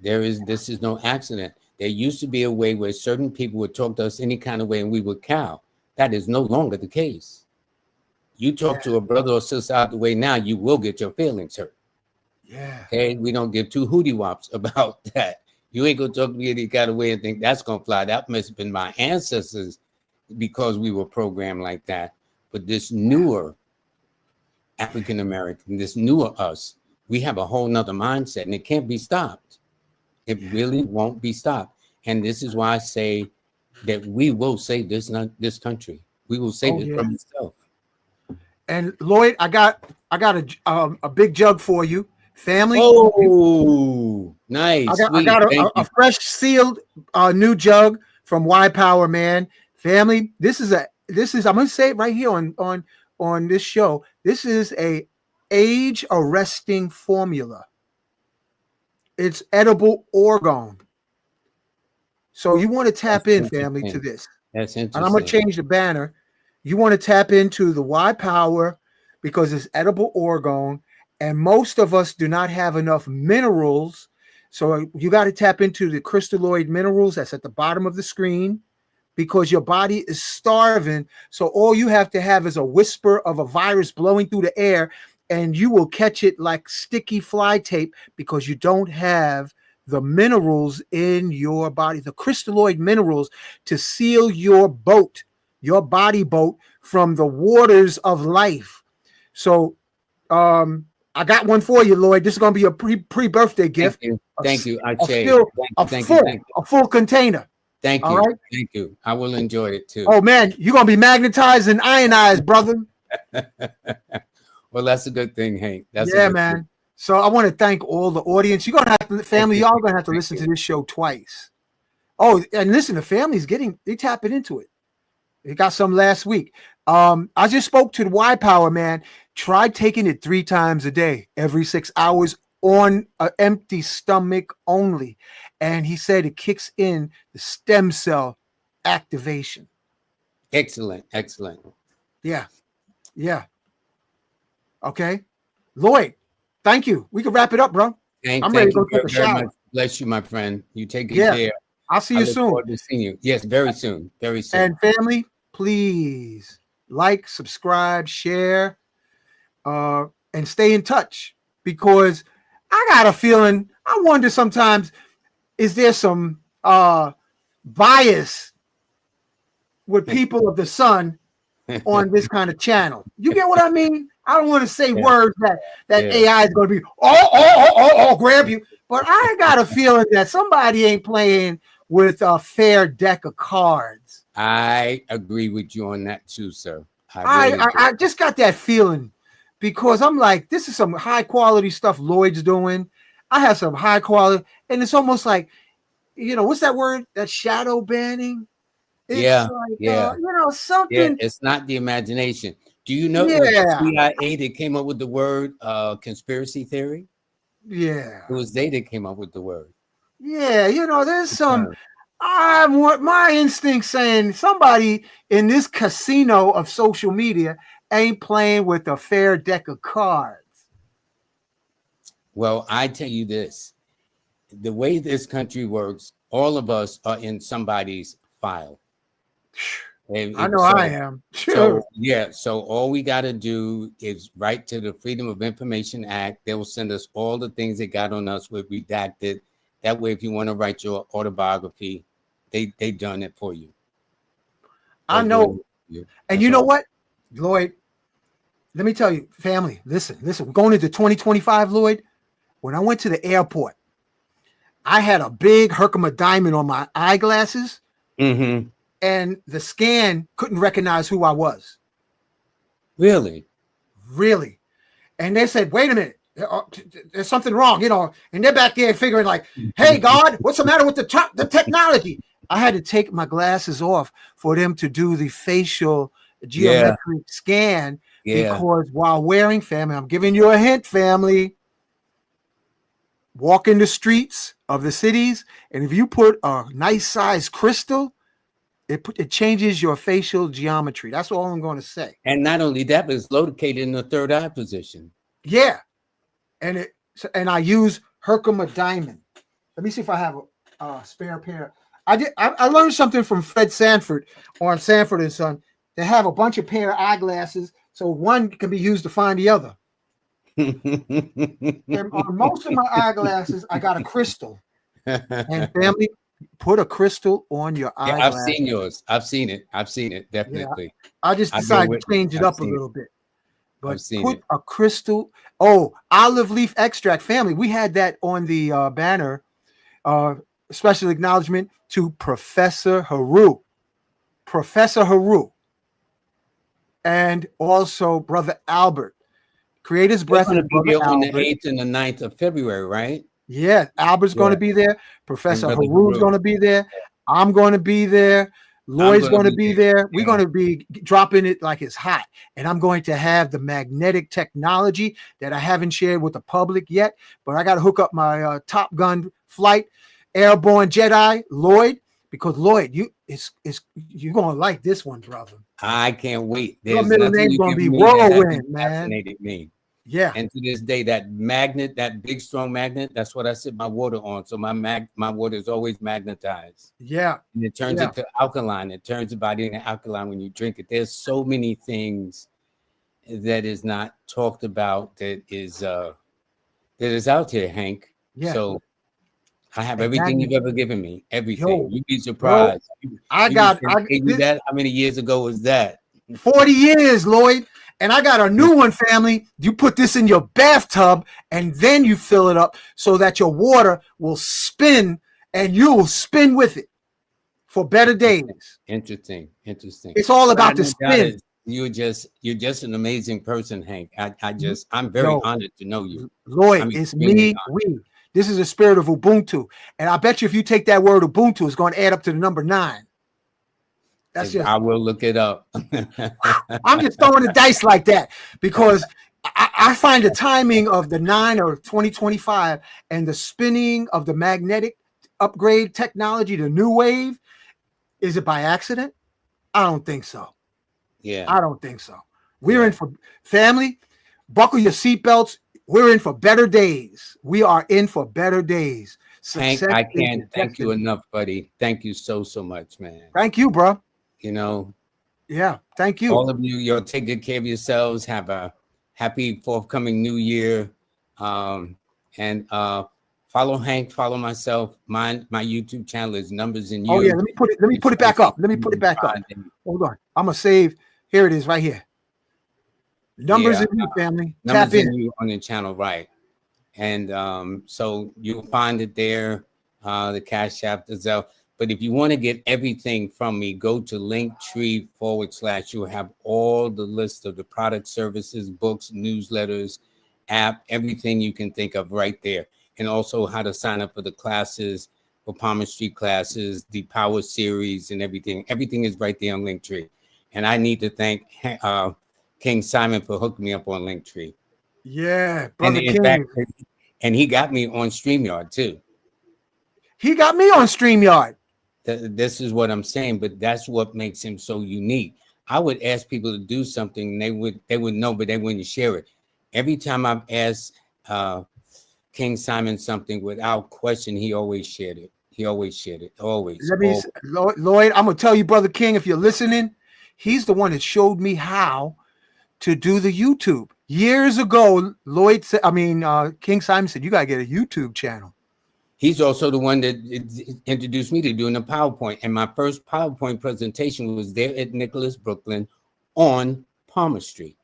This is no accident. There used to be a way where certain people would talk to us any kind of way and we would cow. That is no longer the case. You talk to a brother or sister out the way now, you will get your feelings hurt. Yeah. Okay, we don't give two hootie wops about that. You ain't gonna talk to me any kind of way and think that's gonna fly. That must have been my ancestors because we were programmed like that. But this newer African American, this newer us, we have a whole nother mindset, and it can't be stopped. It really won't be stopped. And this is why I say that we will save this country. We will save it from itself. And Lloyd, I got a big jug for you, family. Oh, nice. I got a fresh sealed new jug from Y Power, man. Family, this is I'm gonna say it right here on this show. This is a age arresting formula. It's edible orgone. So you want to tap in, family, to this. That's interesting. And I'm gonna change the banner. You want to tap into the Y Power because it's edible orgone, and most of us do not have enough minerals. So you got to tap into the crystalloid minerals that's at the bottom of the screen because your body is starving. So all you have to have is a whisper of a virus blowing through the air, and you will catch it like sticky fly tape because you don't have the minerals in your body, the crystalloid minerals to seal your boat, your body boat from the waters of life. So I got one for you, Lloyd. This is going to be a pre-birthday gift. Thank you. A full container. Thank you. All right? Thank you. I will enjoy it too. Oh, man, you're going to be magnetized and ionized, brother. Well, that's a good thing, Hank. Man. Thing. So I want to thank all the audience. You're going to have to, family, y'all going to have to listen to this show twice. Oh, and listen, the family's they tapping into it. They got some last week. I just spoke to the Y Power, man. Try taking it 3 times a day, every 6 hours on an empty stomach only. And he said it kicks in the stem cell activation. Excellent. Yeah. Okay. Lloyd, thank you. We can wrap it up, bro. I'm ready to go take a shower. Bless you, my friend. You take good care. I'll see you soon. To seeing you. Yes, very soon. Very soon. And family, please like, subscribe, share, and stay in touch because I got a feeling. I wonder sometimes, is there some bias with people of the sun on this kind of channel? You get what I mean? I don't want to say words that AI is going to be grab you, but I got a feeling that somebody ain't playing with a fair deck of cards. I agree with you on that too, sir. I just got that feeling because I'm like, this is some high quality stuff Lloyd's doing. I have some high quality, and it's almost like, what's that word? That shadow banning. It's something. Yeah, it's not the imagination. Do you know the CIA that came up with the word conspiracy theory? Yeah. It was they that came up with the word. Yeah, there's some. I want my instinct saying somebody in this casino of social media ain't playing with a fair deck of cards. Well, I tell you this, the way this country works, all of us are in somebody's file. I know I am. Sure. So all we got to do is write to the Freedom of Information Act. They will send us all the things they got on us with redacted. That way, if you want to write your autobiography, they done it for you. I know. And you know what, Lloyd? Let me tell you, family, listen. We're going into 2025, Lloyd. When I went to the airport, I had a big Herkimer diamond on my eyeglasses. Mm-hmm. And the scan couldn't recognize who I was. Really? And they said, wait a minute, there's something wrong, and they're back there figuring like, hey, God, what's the matter with the technology? I had to take my glasses off for them to do the facial geometric scan because while wearing, family, I'm giving you a hint, family, walk in the streets of the cities, and if you put a nice size crystal, it changes your facial geometry. That's all I'm going to say. And not only that, but it's located in the third eye position. Yeah. And I use Herkimer diamond. Let me see if I have a spare pair. I learned something from Fred Sanford on Sanford and Son. They have a bunch of pair of eyeglasses, so one can be used to find the other. And on most of my eyeglasses, I got a crystal. And family, put a crystal on your Yeah, eyeglass. I've seen yours. I've seen it. Definitely. Yeah, I just decided to change it up a little bit. But put a crystal. Oh, olive leaf extract, family. We had that on the banner. Special acknowledgement to Professor Haru. Professor Haru. And also Brother Albert. Creator's Breath going to be there on the Albert. 8th and the 9th of February, right? Yeah, Albert's going to be there. Professor Haru's going to be there. I'm going to be there. Lloyd's going to be there. We're going to be dropping it like it's hot. And I'm going to have the magnetic technology that I haven't shared with the public yet. But I got to hook up my Top Gun flight, airborne Jedi, Lloyd, because Lloyd, you're going to like this one, brother. I can't wait. Your middle name's going to be Whirlwind, man. Fascinated me. Yeah. And to this day, that magnet, that big strong magnet, that's what I sit my water on. So my water is always magnetized. Yeah. And it turns into alkaline. It turns the body into alkaline when you drink it. There's so many things that is not talked about that is out here, Hank. Yeah. So I have everything you've ever given me. Everything. You'd be surprised. I you got that. How many years ago was that? 40 years, Lloyd. And I got a new one, family. You put this in your bathtub and then you fill it up so that your water will spin and you will spin with it for better days. Interesting. It's all about the spin. You're just an amazing person, Hank. I'm very honored to know you. Lloyd, it's me, we. This is a spirit of Ubuntu. And I bet you if you take that word Ubuntu, it's going to add up to the number 9. I will look it up. I'm just throwing the dice like that because I find the timing of the 9 or 2025 and the spinning of the magnetic upgrade technology, the new wave. Is it by accident? I don't think so. Yeah. I don't think so. We're in for family. Buckle your seatbelts. We're in for better days. We are in for better days. Hank, I can't thank you enough, buddy. Thank you so much, man. Thank you, bro. Yeah, thank you. All of you, you'll take good care of yourselves. Have a happy forthcoming new year. And follow Hank, follow myself. My YouTube channel is Numbers and You. Oh yeah, let me put it back up. Hold on. I'm gonna save. Here it is right here. Numbers and You, family. Numbers Tap in. and You on the channel, right? And so you'll find it there. The Cashapp, the Zelle. But if you want to get everything from me, go to Linktree / you'll have all the list of the product, services, books, newsletters, app, everything you can think of right there. And also how to sign up for the classes, for Palmistry classes, the Power Series and everything. Everything is right there on Linktree. And I need to thank King Simon for hooking me up on Linktree. Yeah, brother and King. Fact, and he got me on StreamYard too. He got me on StreamYard. This is what I'm saying, but that's what makes him so unique. I would ask people to do something, and they would know, but they wouldn't share it. Every time I've asked King Simon something without question, he always shared it. Always. Lloyd, I'm gonna tell you, brother King, if you're listening, he's the one that showed me how to do the YouTube. Years ago, Lloyd said, King Simon said, you gotta get a YouTube channel. He's also the one that introduced me to doing a PowerPoint. And my first PowerPoint presentation was there at Nicholas, Brooklyn on Palmistry.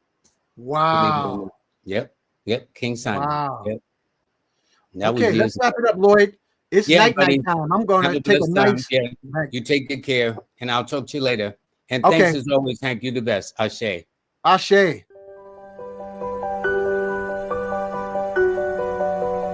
Wow. Yep. King Simon. Wow. Yep. That okay, let's wrap it up, Lloyd. It's night time. I'm going to take a nice. You take good care, and I'll talk to you later. And thanks as always, Hank. You the best. Ashe. Ashe.